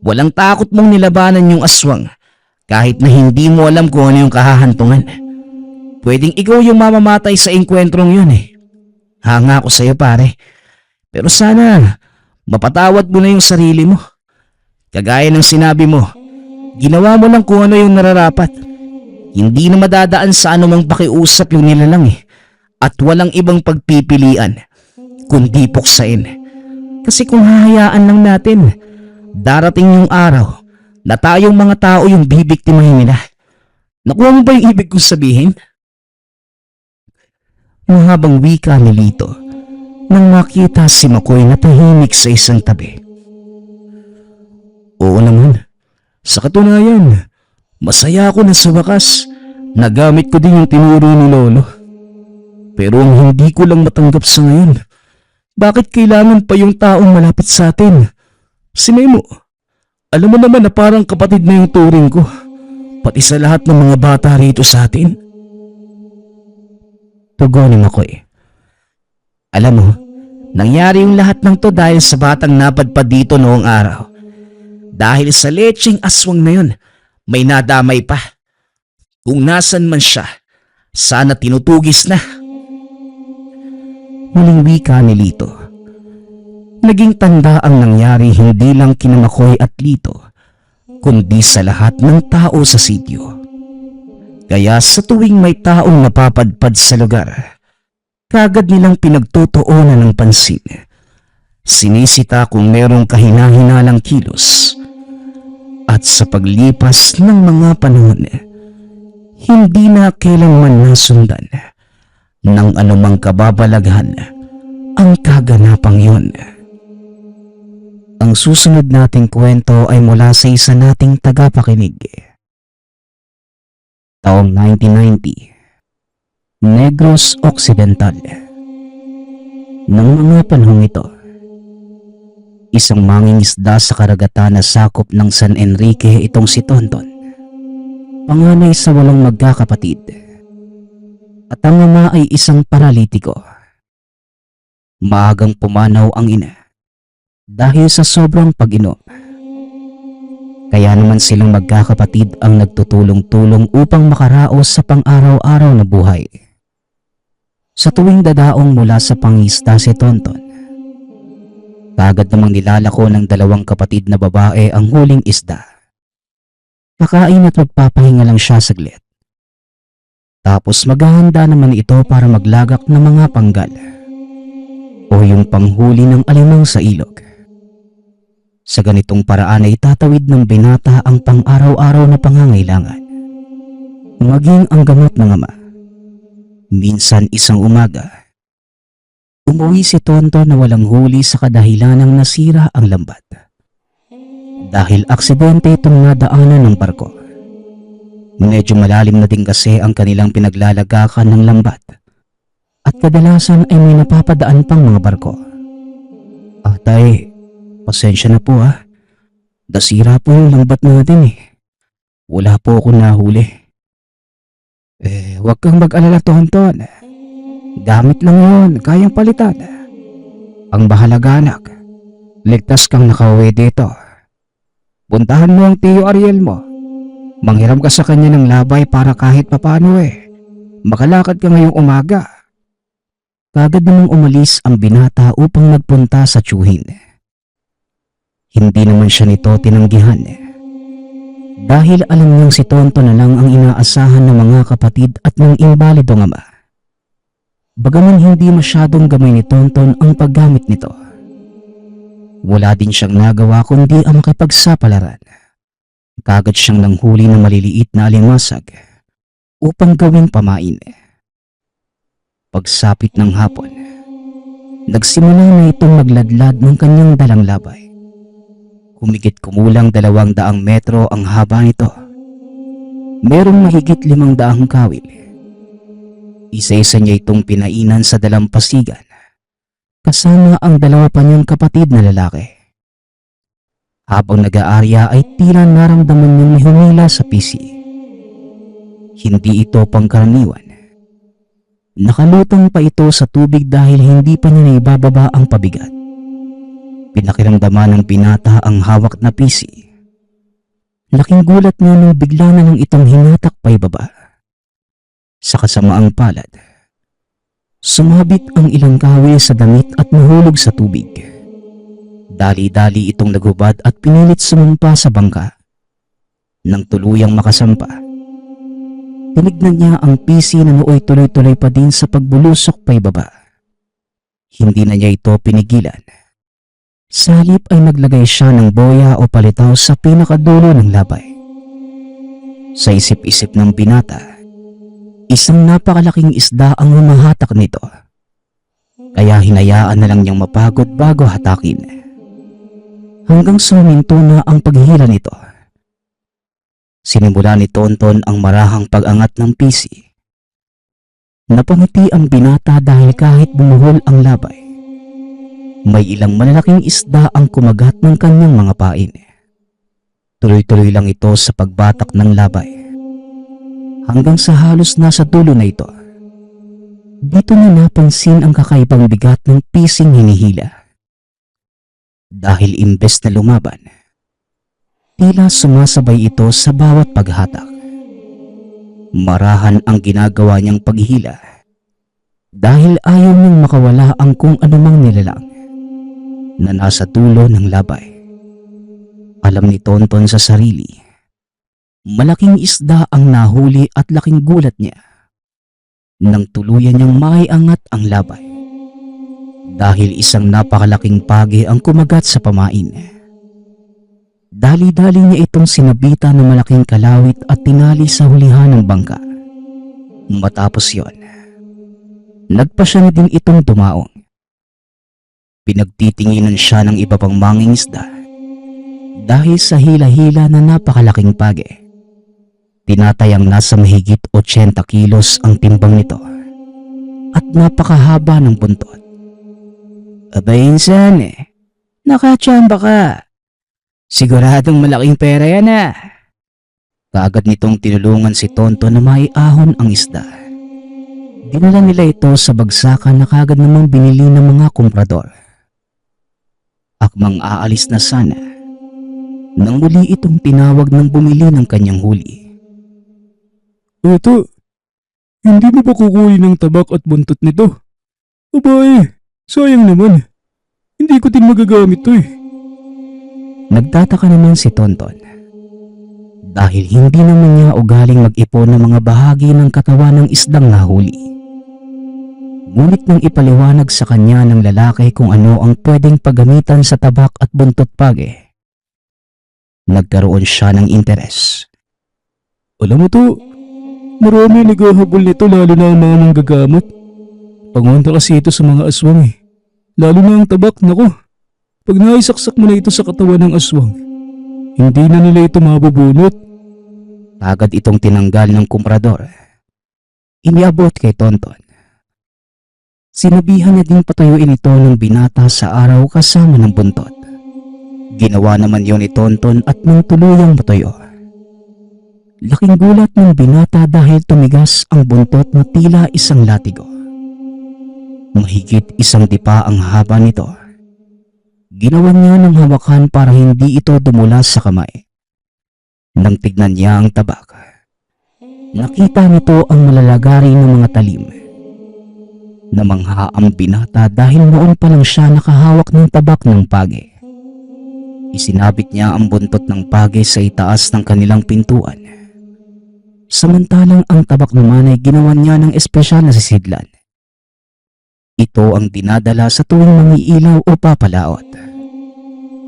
Walang takot mong nilabanan yung aswang kahit na hindi mo alam kung ano yung kahahantungan. Pwedeng ikaw yung mamamatay sa engkwentrong yun eh. Hanga ako sa'yo pare. Pero sana mapatawad mo na yung sarili mo. Kagaya ng sinabi mo, ginawa mo lang kung ano yung nararapat. Hindi na madadaan sa anumang pakiusap yung nilalang eh. At walang ibang pagpipilian kundi puksain. Kasi kung hahayaan lang natin, darating yung araw na tayong mga tao yung bibiktimahin nila. Nakuha mo ba yung ibig kong sabihin? Mahabang wika ni Lito nang makita si Makoy na tahimik sa isang tabi. Oo naman, sa katunayan, masaya ako na sa wakas nagamit ko din yung tinuro ni Lolo. Pero ang hindi ko lang matanggap sa ngayon, bakit kailangan pa yung taong malapit sa atin? Si Memo, alam mo naman na parang kapatid na yung turing ko, pati sa lahat ng mga bata rito sa atin. Tugon ni Makoy. Alam mo, nangyari yung lahat ng to dahil sa batang napadpad dito noong araw. Dahil sa lecheng aswang na yun, may nadamay pa. Kung nasan man siya, sana tinutugis na. Muling wika ni Lito. Naging tanda ang nangyari hindi lang kina Makoy at Lito, kundi sa lahat ng tao sa sitio. Kaya sa tuwing may taong napapadpad sa lugar, kagad nilang pinagtutuunan ng pansin. Sinisita kung merong kahina-hinalang kilos. At sa paglipas ng mga panahon, hindi na kailanman nasundan ng anumang kababalaghan ang kaganapang yun. Ang susunod nating kwento ay mula sa isa nating tagapakinig. Taong 1990, Negros Occidental. Nang mga panahong ito, isang mangingisda sa karagatan na sakop ng San Enrique itong si Tonton. Panganay sa 8 magkakapatid. At ang ama ay isang paralitiko. Maagang pumanaw ang ina dahil sa sobrang pag-inom. Kaya naman silang magkakapatid ang nagtutulong-tulong upang makaraos sa pang-araw-araw na buhay. Sa tuwing dadaong mula sa pangisda si Tonton, kagad namang nilalako ng 2 kapatid na babae ang huling isda. Kakain at magpapahinga lang siya saglit. Tapos maghahanda naman ito para maglagak ng mga panggal o yung panghuli ng alimang sa ilog. Sa ganitong paraan ay tatawid ng binata ang pang-araw-araw na pangangailangan. Maging ang gamot ng ama. Minsan isang umaga, umuwi si Tonton na walang huli sa kadahilanang nasira ang lambat. Dahil aksidente itong nadaanan ng barko. Medyo malalim na din kasi ang kanilang pinaglalagakan ng lambat at kadalasan ay may napapadaan pang mga barko. Tay, pasensya na po ah. Nasira po yung lambat natin eh. Wala po ako nahuli. Huwag kang mag-alala Tonton. Gamit lang yun, kayang palitan. Ang bahalaga anak, ligtas kang nakauwi dito. Puntahan mo ang Tiyo Ariel mo. Manghiram ka sa kanya ng labay para kahit papano makalakad ka ngayong umaga. Kagad namang umalis ang binata upang magpunta sa tiyuhin. Hindi naman siya nito tinanggihan. Dahil alam niyang si Tonton na lang ang inaasahan ng mga kapatid at ng imbalidong ama. Bagaman hindi masyadong gamay ni Tonton ang paggamit nito. Wala din siyang nagawa kundi ang makipagsapalaran. Kagad siyang nanghuli ng maliliit na alimasag upang gawing pamain. Pagsapit ng hapon, nagsimula na itong magladlad ng kanyang dalang labay. Humigit kumulang 200 metro ang haba nito. Merong mahigit 500 kawil. Isa-isa niya itong pinainan sa dalampasigan, kasama ang 2 pa niyang kapatid na lalaki. Habang nag-aarya ay tila naramdaman niyang may humila sa pisi. Hindi ito pangkaraniwan. Nakalutang pa ito sa tubig dahil hindi pa niya naibababa ang pabigat. Pinakiramdaman ng binata ang hawak na pisi. Laking gulat niya nang bigla na lang itong hinatak pa ibaba. Sa kasamaang palad, sumabit ang ilang kawil sa damit at nahulog sa tubig. Dali-dali itong naghubad at pinilit sumumpa sa bangka. Nang tuluyang makasampa, tinignan niya ang PC na nooy tuloy-tuloy pa din sa pagbulusok pa ibaba. Hindi na niya ito pinigilan. Sa halip ay naglagay siya ng boya o palitaw sa pinakadulo ng labay. Sa isip-isip ng binata, isang napakalaking isda ang humahatak nito. Kaya hinayaan na lang niyang mapagod bago hatakin. Hanggang suminto na ang paghihila nito. Sinimula ni Tonton ang marahang pag-angat ng PC. Napangiti ang binata dahil kahit bumuhol ang labay, may ilang malalaking isda ang kumagat ng kanyang mga pain. Tuloy-tuloy lang ito sa pagbatak ng labay. Hanggang sa halos nasa dulo na ito, dito na napansin ang kakaibang bigat ng pising hinihila. Dahil imbes na lumaban, tila sumasabay ito sa bawat paghatak. Marahan ang ginagawa niyang paghihila dahil ayaw niyang makawala ang kung anumang nilalang na nasa dulo ng labay. Alam ni Tonton sa sarili, malaking isda ang nahuli at laking gulat niya nang tuluyan niyang maiangat ang labay dahil isang napakalaking pagi ang kumagat sa pamain. Dali-dali niya itong sinabitan ng malaking kalawit at tinali sa hulihan ng bangka. Matapos yon, nagpa siya na din itong dumaong. Pinagtitinginan siya ng iba pang mangingisda dahil sa hila-hila na napakalaking pagi. Tinatayang nasa mahigit 80 kilos ang timbang nito at napakahaba ng buntot. Aba insan, nakachamba ka. Siguradong malaking pera yan Kaagad nitong tinulungan si Tonto na maiahon ang isda. Dinala nila ito sa bagsakan na kaagad namang binili ng mga komprador. Akmang aalis na sana nang muli itong tinawag ng bumili ng kanyang huli. Ito, hindi mo ba kukunin ng tabak at buntot nito? Abay, sayang naman. Hindi ko din magagamit to Nagtataka naman si Tonton dahil hindi naman niya ugaling mag-ipon ng mga bahagi ng katawan ng isdang nahuli. Ngunit nang ipaliwanag sa kanya ng lalaki kung ano ang pwedeng paggamitan sa tabak at buntot page, nagkaroon siya ng interes. Alam mo to, marami naghahabol nito lalo na ang mga manggagamot. Pangontra kasi ito sa mga aswang Lalo na ang tabak, nako. Pag naisaksak mo na ito sa katawan ng aswang, hindi na nila ito mabubunot. Agad itong tinanggal ng kumprador. Iniabot kay Tonton. Sinabihan niya din patuyuin ito ng binata sa araw kasama ng buntot. Ginawa naman yon ni Tonton at nang tuluyang matuyo. Laking gulat ng binata dahil tumigas ang buntot na tila isang latigo. Mahigit isang dipa ang haba nito. Ginawan niya ng hawakan para hindi ito dumulas sa kamay. Nang tignan niya ang tabak, nakita nito ang malalagari ng mga talim. Namangha ang binata dahil noon pa lang siya nakahawak ng tabak ng page. Isinabit niya ang buntot ng page sa itaas ng kanilang pintuan. Samantalang ang tabak naman ay ginawan niya ng espesyal na sisidlan. Ito ang dinadala sa tuwing mangiilaw o papalaot.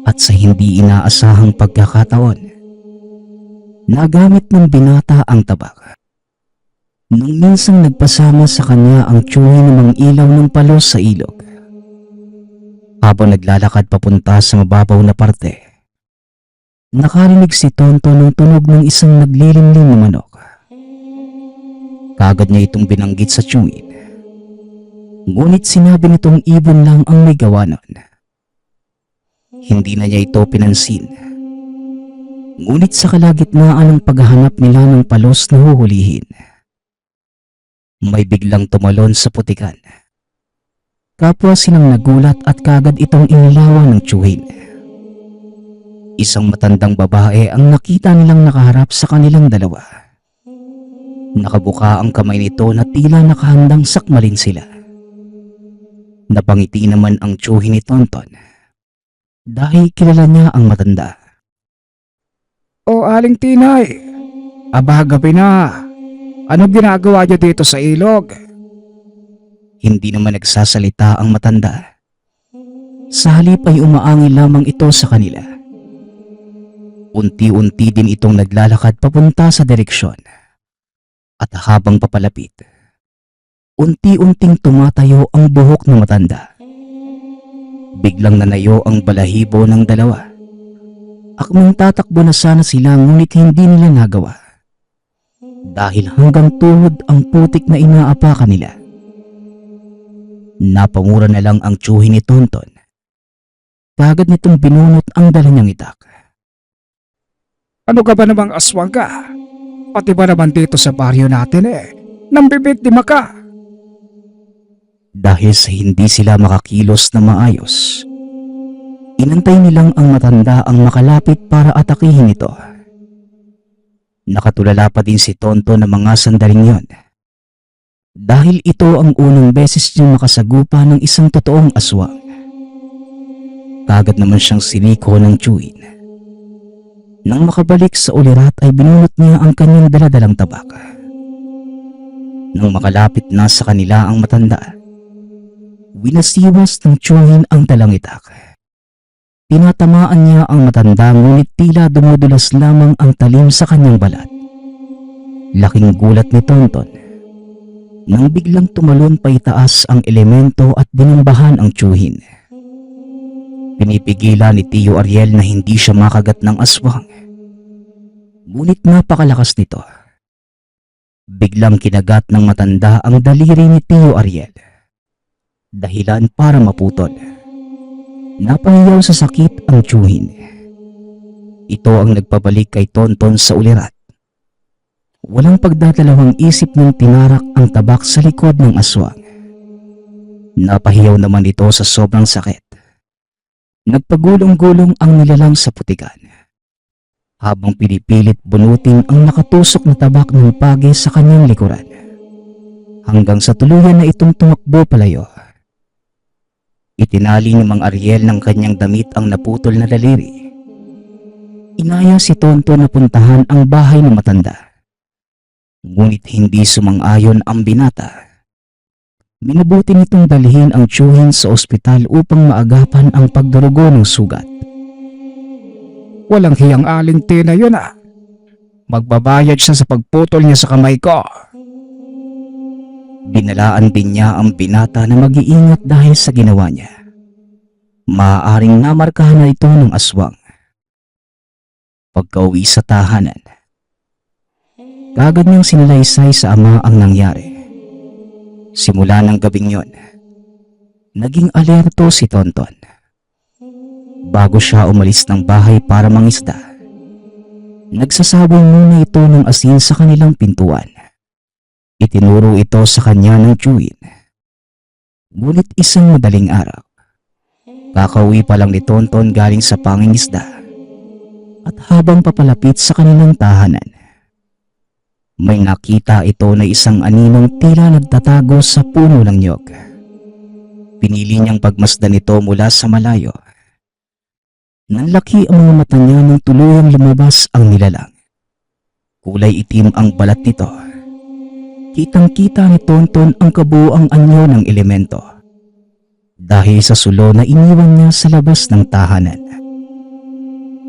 At sa hindi inaasahang pagkakataon, nagamit ng binata ang tabak. Nung minsang nagpasama sa kanya ang tiyuhin ng mangilaw ng palos sa ilog. Habang naglalakad papunta sa mababaw na parte, nakarinig si Tonto ng tunog ng isang naglilimlim na manok. Kaagad niya itong binanggit sa tiyuhin. Ngunit sinabi nitong ibon lang ang may gawa nun. Hindi na niya ito pinansin. Ngunit sa kalagitnaan ng paghahanap nila ng palos na huhulihin, May biglang tumalon sa putikan. Kapwa silang nagulat at kagad itong inilawan ng tiyuhin. Isang matandang babae ang nakita nilang nakaharap sa kanilang dalawa. Nakabuka ang kamay nito na tila nakahandang sakmalin sila. Napangiti naman ang tiyuhin ni Tonton dahil kilala niya ang matanda. O Aling Tinay, gabi na. Ano ginagawa niyo dito sa ilog? Hindi naman nagsasalita ang matanda. Sa halip ay umaangil lamang ito sa kanila. Unti-unti din itong naglalakad papunta sa direksyon. At habang papalapit, unti-unting tumatayo ang buhok ng matanda. Biglang nanayo ang balahibo ng dalawa. Akmang tatakbo na sana sila ngunit hindi nila nagawa. Dahil hanggang tuhod ang putik na inaapakan nila. Napamura na lang ang tiyuhin ni Tonton. Kagad nitong binunot ang dala niyang itak. Ano ka ba namang aswang ka? Pati ba naman dito sa baryo natin nambibiktima ka? Dahil sa hindi sila makakilos na maayos, inantay nilang ang matanda ang makalapit para atakihin ito. Nakatulala pa din si Tonton ng mga sandaling yon. Dahil ito ang unang beses niyang makasagupa ng isang totoong aswang. Kagad naman siyang siniko ng tiyuhin. Nang makabalik sa ulirat ay binunot niya ang kanyang daladalang tabak. Nang makalapit na sa kanila ang matanda, winasiwas ng tiyuhin ang dalang itak. Tinatamaan niya ang matanda ngunit tila dumudulas lamang ang talim sa kanyang balat. Laking gulat ni Tonton nang biglang tumalon pa itaas ang elemento at dinambahan ang tiyuhin. Pinipigilan ni Tio Ariel na hindi siya makagat ng aswang. Ngunit napakalakas nito. Biglang kinagat ng matanda ang daliri ni Tio Ariel. Dahilan para maputol. Napahiyaw sa sakit ang tiyuhin. Ito ang nagpabalik kay Tonton sa ulirat. Walang pagdadalawang isip ng tinarak ang tabak sa likod ng aswang. Napahiyaw naman ito sa sobrang sakit. Nagpagulong-gulong ang nilalang sa putikan. Habang pinipilit bunutin ang nakatusok na tabak ng pagi sa kanyang likuran. Hanggang sa tuluyan na itong tumakbo palayo. Itinali ni Mang Ariel ng kanyang damit ang naputol na daliri. Inaya si Tonton na puntahan ang bahay ng matanda. Ngunit hindi sumang-ayon ang binata. Minabuti nitong dalhin ang tiyuhin sa ospital upang maagapan ang pagdurugo ng sugat. Walang hiyang Aling Tinay yun Magbabayad siya sa pagputol niya sa kamay ko. Binalaan din niya ang binata na mag-iingat dahil sa ginawa niya. Maaaring namarkahan na ito ng aswang. Pagka-uwi sa tahanan, kagad niyang sinalaysay sa ama ang nangyari. Simula ng gabing yon, naging alerto si Tonton. Bago siya umalis ng bahay para mangisda, nagsasabong muna ito ng asin sa kanilang pintuan. Itinuro ito sa kanya ng tiyuhin. Ngunit isang madaling araw, kakauwi pa lang ni Tonton galing sa pangingisda. At habang papalapit sa kanilang tahanan, may nakita ito na isang aninong tila nagtatago sa puno ng niyog. Pinili niyang pagmasdan ito mula sa malayo. Nanlaki ang mga mata niya nang tuluyang lumabas ang nilalang. Kulay itim ang balat nito. Kitang-kita ni Tonton ang kabuuang anyo ng elemento. Dahil sa sulo na iniwan niya sa labas ng tahanan.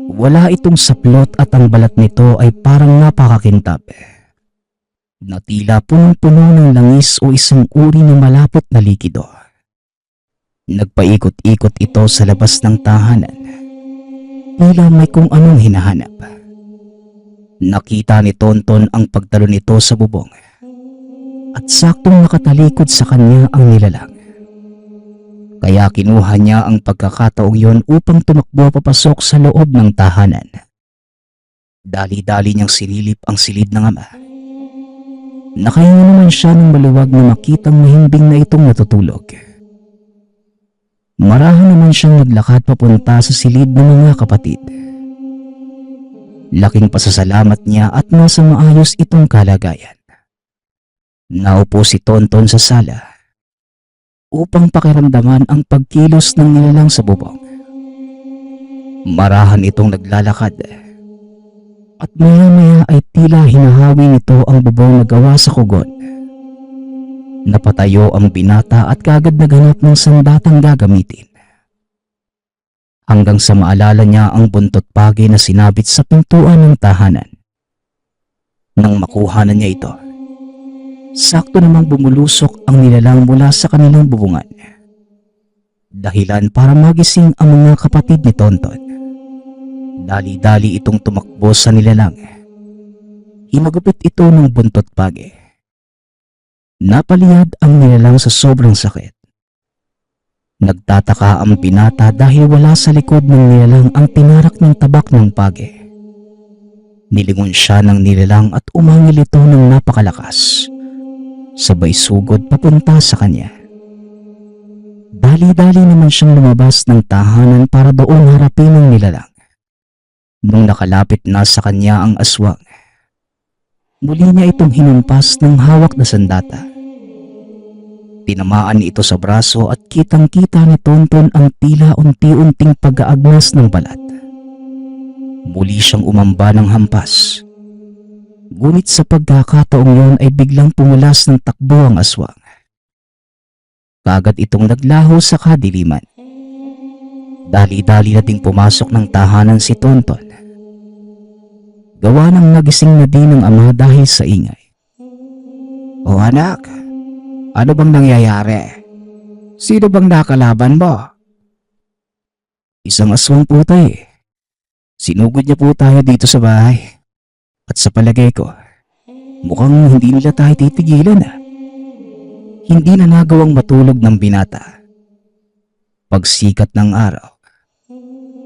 Wala itong saplot at ang balat nito ay parang napakakintab. Na tila punong-puno ng langis o isang uri ng malapot na likido. Nagpaikot-ikot ito sa labas ng tahanan. Tila may kung anong hinahanap. Nakita ni Tonton ang pagtalon nito sa bubong. At saktong nakatalikod sa kanya ang nilalang. Kaya kinuha niya ang pagkakataong yon upang tumakbo papasok sa loob ng tahanan. Dali-dali niyang sinilip ang silid ng ama. Nakahinga naman siya ng maluwag na makitang mahimbing na itong natutulog. Marahan naman siyang naglakad papunta sa silid ng mga kapatid. Laking pasasalamat niya at nasa maayos itong kalagayan. Naupo si Tonton sa sala upang pakiramdaman ang pagkilos ng nilalang sa bubong. Marahan itong naglalakad at maya-maya ay tila hinahawi nito ang bubong na gawa sa kugon. Napatayo ang binata at kagad naghanap ng sandatang gagamitin. Hanggang sa maalala niya ang buntot pagi na sinabit sa pintuan ng tahanan. Nang makuha na niya ito, sakto namang bumulusok ang nilalang mula sa kanilang bubungan. Dahilan para magising ang mga kapatid ni Tonton. Dali-dali itong tumakbo sa nilalang. Hinagupit ito ng buntot pagi. Napaliyad ang nilalang sa sobrang sakit. Nagtataka ang binata dahil wala sa likod ng nilalang ang tinarak ng tabak ng pagi. Nilingon siya ng nilalang at umangil ito ng napakalakas. Sabay sugod papunta sa kanya. Dali-dali naman siyang lumabas ng tahanan para doon harapin ang nilalang. Nung nakalapit na sa kanya ang aswang, muli niya itong hinumpas ng hawak na sandata. Tinamaan ito sa braso at kitang-kita ni Tonton ang tila unti-unting pag-aagnas ng balat. Muli siyang umamba ng hampas. Ngunit sa pagkakataong yun ay biglang pumulas ng takbo ang aswang. Kaagad itong naglaho sa kadiliman. Dali-dali na ding pumasok ng tahanan si Tonton. Gawa ng nagising na din ng ama dahil sa ingay. O anak, ano bang nangyayari? Sino bang nakalaban mo? Isang aswang po tayo. Sinugod niya po tayo dito sa bahay. At sa palagay ko, mukhang hindi nila tayo titigilan . Hindi na nagawang matulog ng binata. Pagsikat ng araw,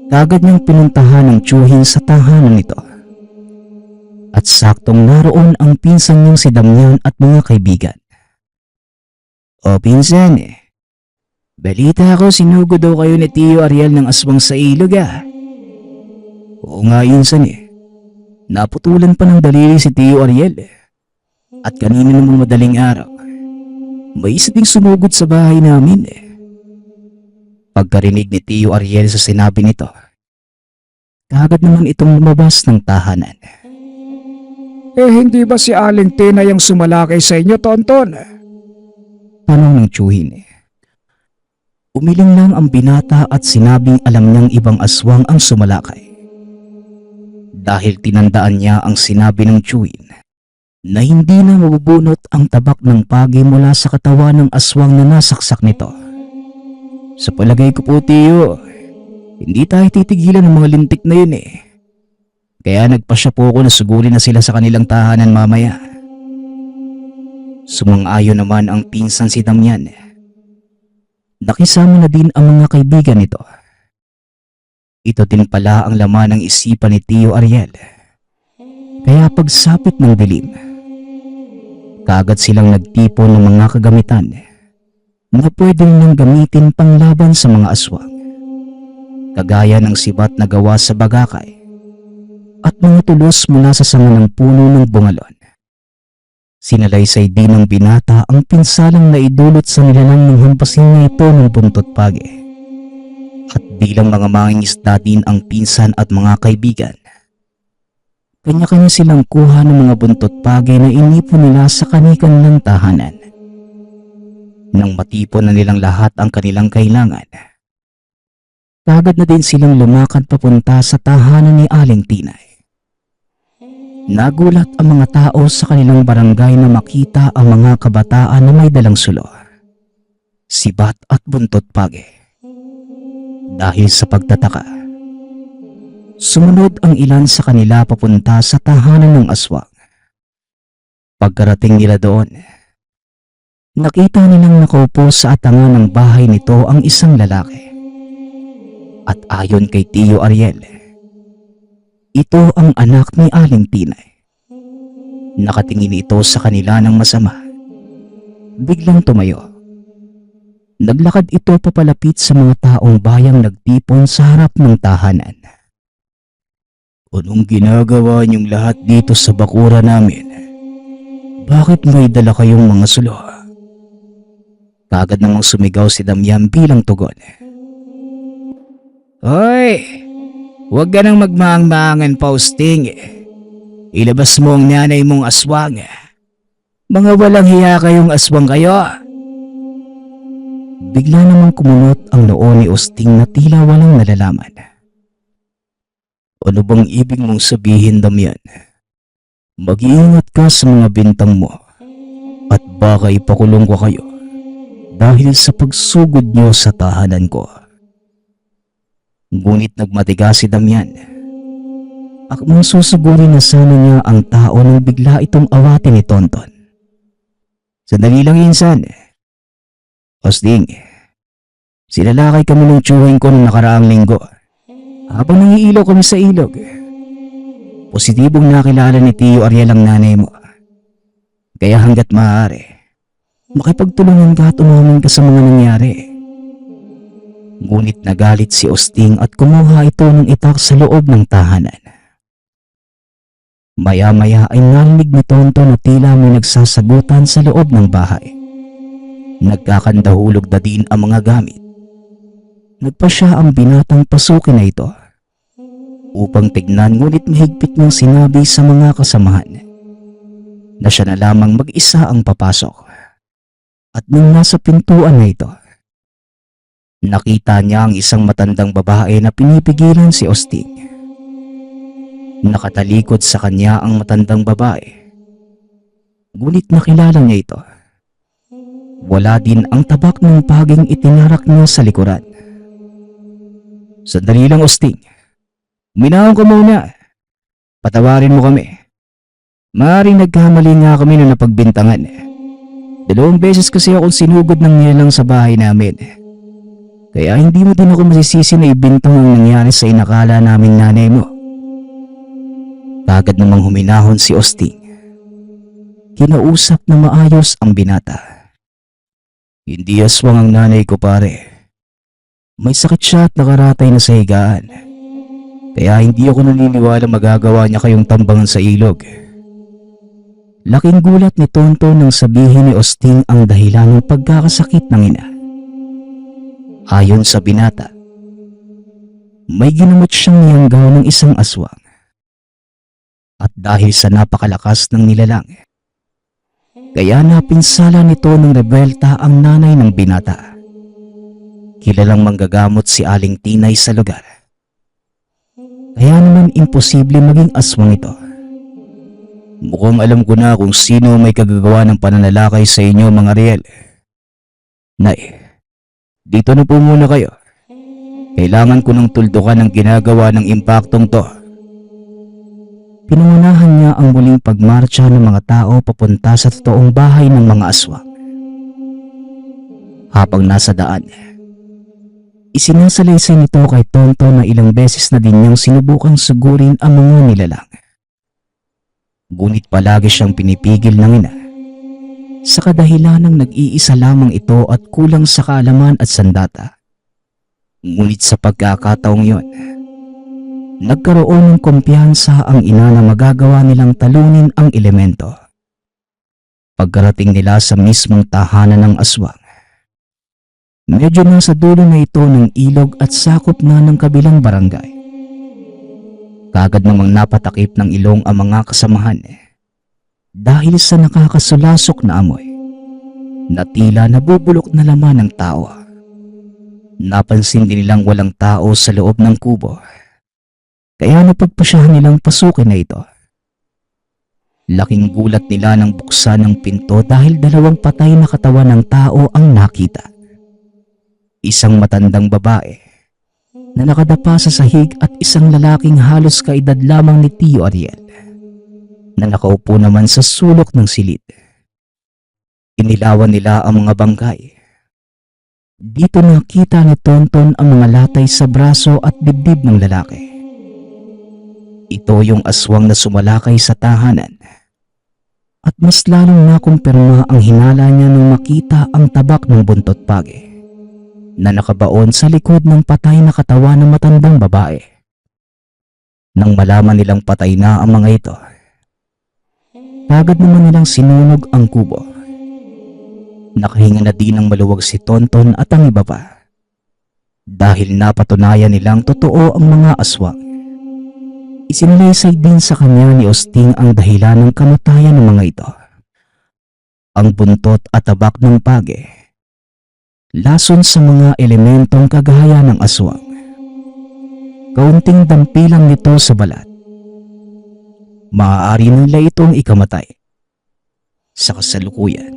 kagad niyang pinuntahan ng tiyuhin sa tahanan nito. At saktong naroon ang pinsan niyang si Damian at mga kaibigan. O pinsan, balita ko sinugod daw kayo ni Tio Ariel ng aswang sa ilog . Oo nga insan . Naputulan pa ng daliri si Tio Ariel . At kanina namang madaling araw, may isa ding sumugod sa bahay namin . Pagkarinig ni Tio Ariel sa sinabi nito, kagad naman itong lumabas ng tahanan. Hindi ba si Aling Tinay ang sumalakay sa inyo, Tonton? Tanong ng tiyuhin. Umiling lang ang binata at sinabing alam niyang ibang aswang ang sumalakay. Dahil tinandaan niya ang sinabi ng tiyuhin na hindi na mabubunot ang tabak ng pagi mula sa katawan ng aswang na nasaksak nito. Sa palagay ko po, Tiyo, hindi tayo titigilan ng mga lintik na yun . Kaya nagpasya po ako na sugurin na sila sa kanilang tahanan mamaya. Sumang-ayon naman ang pinsan si Damian. Nakisama na din ang mga kaibigan nito. Ito din pala ang laman ng isipan ni Tio Ariel. Kaya pagsapit ng dilim, kaagad silang nagtipon ng mga kagamitan na pwedeng nang gamitin panglaban sa mga aswang. Kagaya ng sibat na gawa sa bagakay at mga tulos mula sa sanga ng puno ng bungalon. Sinalaysay din ng binata ang pinsalang naidulot sa nilalang ng hampasin niya ito ng buntot pagi. At bilang mga mangingisda din ang pinsan at mga kaibigan, kanya-kanya silang kuha ng mga buntot pagi na inipon nila sa kanikan ng tahanan. Nang matipon na nilang lahat ang kanilang kailangan, kagad na din silang lumakad papunta sa tahanan ni Aling Tinay. Nagulat ang mga tao sa kanilang barangay na makita ang mga kabataan na may dalang sulo, sibat at buntot pagi. Dahil sa pagtataka, sumunod ang ilan sa kanila papunta sa tahanan ng aswang. Pagkarating nila doon, nakita nilang nakaupo sa atangan ng bahay nito ang isang lalaki. At ayon kay Tio Ariel, ito ang anak ni Aling Tinay. Nakatingin ito sa kanila ng masama. Biglang tumayo. Naglakad ito papalapit sa mga taong bayang nagtipon sa harap ng tahanan. Anong ginagawa niyong lahat dito sa bakura namin? Bakit may dala kayong mga sulo? Kaagad namang sumigaw si Damian bilang tugon. Hoy! Huwag ka nang magmaang-maangan, Fausting. Ilabas mo ang nanay mong aswang. Mga walang hiya kayong aswang kayo. Bigla namang kumunot ang noo ni Osting na tila walang nalalaman. Ano bang ibig mong sabihin, Damian? Mag-iingat ka sa mga bintang mo at baka ipakulong ko kayo dahil sa pagsugod niyo sa tahanan ko. Ngunit nagmatiga si Damian. Akmang susugurin na sana niya ang tao nang bigla itong awatin ni Tonton. Sandali lang, insan. Osting, silalakay kami ng tsuhin ko noong nakaraang linggo. Habang nangiilaw kami sa ilog, positibong nakilala ni Tio Ariel ang nanay mo. Kaya hanggat maaari, makipagtulungan ka at umamin ka sa mga nangyari. Ngunit nagalit si Osting at kumuha ito ng itak sa loob ng tahanan. Maya-maya ay narinig ni Tonto na tila may nagsasagutan sa loob ng bahay. Nagkakandahulog na din ang mga gamit. Nagpa siya ang binatang pasukin na ito upang tignan, ngunit mahigpit niyang sinabi sa mga kasamahan na siya na lamang mag-isa ang papasok. At nang nasa pintuan na ito, nakita niya ang isang matandang babae na pinipigilan si Osting. Nakatalikod sa kanya ang matandang babae, ngunit nakilala niya ito. Wala din ang tabak ng paging itinarak niya sa likuran. Sandali lang, Osting. Uminahon ka muna. Patawarin mo kami. Maaaring nagkamali nga kami na napagbintangan. 2 beses kasi akong sinugod ng nilalang sa bahay namin. Kaya hindi mo din ako masisisi na ibintang ang nangyari sa inakala naming nanay mo. Kagad namang huminahon si Osting. Kinausap na maayos ang binata. Hindi aswang ang nanay ko, pare. May sakit siya at nakaratay na sa higaan. Kaya hindi ako naniniwala magagawa niya kayong tambangan sa ilog. Laking gulat ni Tonto nang sabihin ni Osting ang dahilan ng pagkakasakit ng ina. Ayon sa binata, may ginamot siyang niyanggaw ng isang aswang. At dahil sa napakalakas ng nilalang, kaya napinsala nito ng rebelta ang nanay ng binata. Kilalang manggagamot si Aling Tinay sa lugar. Kaya naman imposible maging aswang ito. Mukhang alam ko na kung sino may kagagawa ng pananalakay sa inyo, mga Riel. Nay, dito na po muna kayo. Kailangan ko ng tuldukan ang ginagawa ng impaktong to. Pinangunahan niya ang muling pagmarcha ng mga tao papunta sa totoong bahay ng mga aswang. Habang nasa daan, isinasalaysay nito kay Tonto na ilang beses na din niyang sinubukang sugurin ang mga nilalang. Ngunit palagi siyang pinipigil ng ina. Sa kadahilanang nag-iisa lamang ito at kulang sa kaalaman at sandata. Ngunit sa pagkakataong yon, nagkaroon ng kumpiyansa ang ina na magagawa nilang talunin ang elemento. Pagkarating nila sa mismong tahanan ng aswang, medyo nasa dulo na ito ng ilog at sakop na ng kabilang barangay. Kagad namang napatakip ng ilong ang mga kasamahan dahil sa nakakasulasok na amoy na tila nabubulok na laman ng tao. Napansin din nilang walang tao sa loob ng kubo, kaya napagpasyahan nilang pasukin na ito. Laking gulat nila nang buksan ng pinto dahil 2 patay na katawan ng tao ang nakita. Isang matandang babae na nakadapa sa sahig at isang lalaking halos kaedad lamang ni Tio Ariel na nakaupo naman sa sulok ng silid. Inilawan nila ang mga bangkay. Dito nakita ni Tonton ang mga latay sa braso at dibdib ng lalaki. Ito yung aswang na sumalakay sa tahanan At mas lalong nakumpirma ang hinala niya nung makita ang tabak ng buntot pagi na nakabaon sa likod ng patay na katawan ng matandang babae. Nang malaman nilang patay na ang mga ito, agad naman nilang sinunog ang kubo. Nakahinga na din ng maluwag si Tonton at ang iba pa dahil napatunayan nilang totoo ang mga aswang. Isinalaysay din sa kanya ni Osting ang dahilan ng kamatayan ng mga ito. Ang buntot at tabak ng pagi, lason sa mga elementong kagaya ng aswang. Kaunting dampilang nito sa balat. Maaari nila itong ikamatay. Sa kasalukuyan,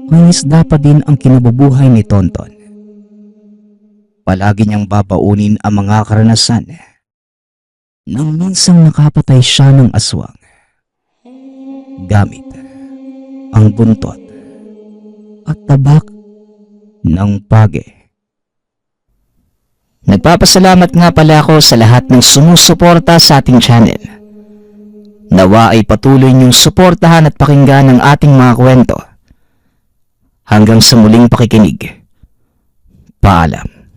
may isda pa din ang kinabubuhay ni Tonton. Palagi niyang babaunin ang mga karanasan nang minsang nakapatay siya ng aswang gamit ang buntot at tabak ng pagi. Nagpapasalamat nga pala ako sa lahat ng sumusuporta sa ating channel. Nawa ay patuloy niyong suportahan at pakinggan ang ating mga kwento. Hanggang sa muling pakikinig. Paalam.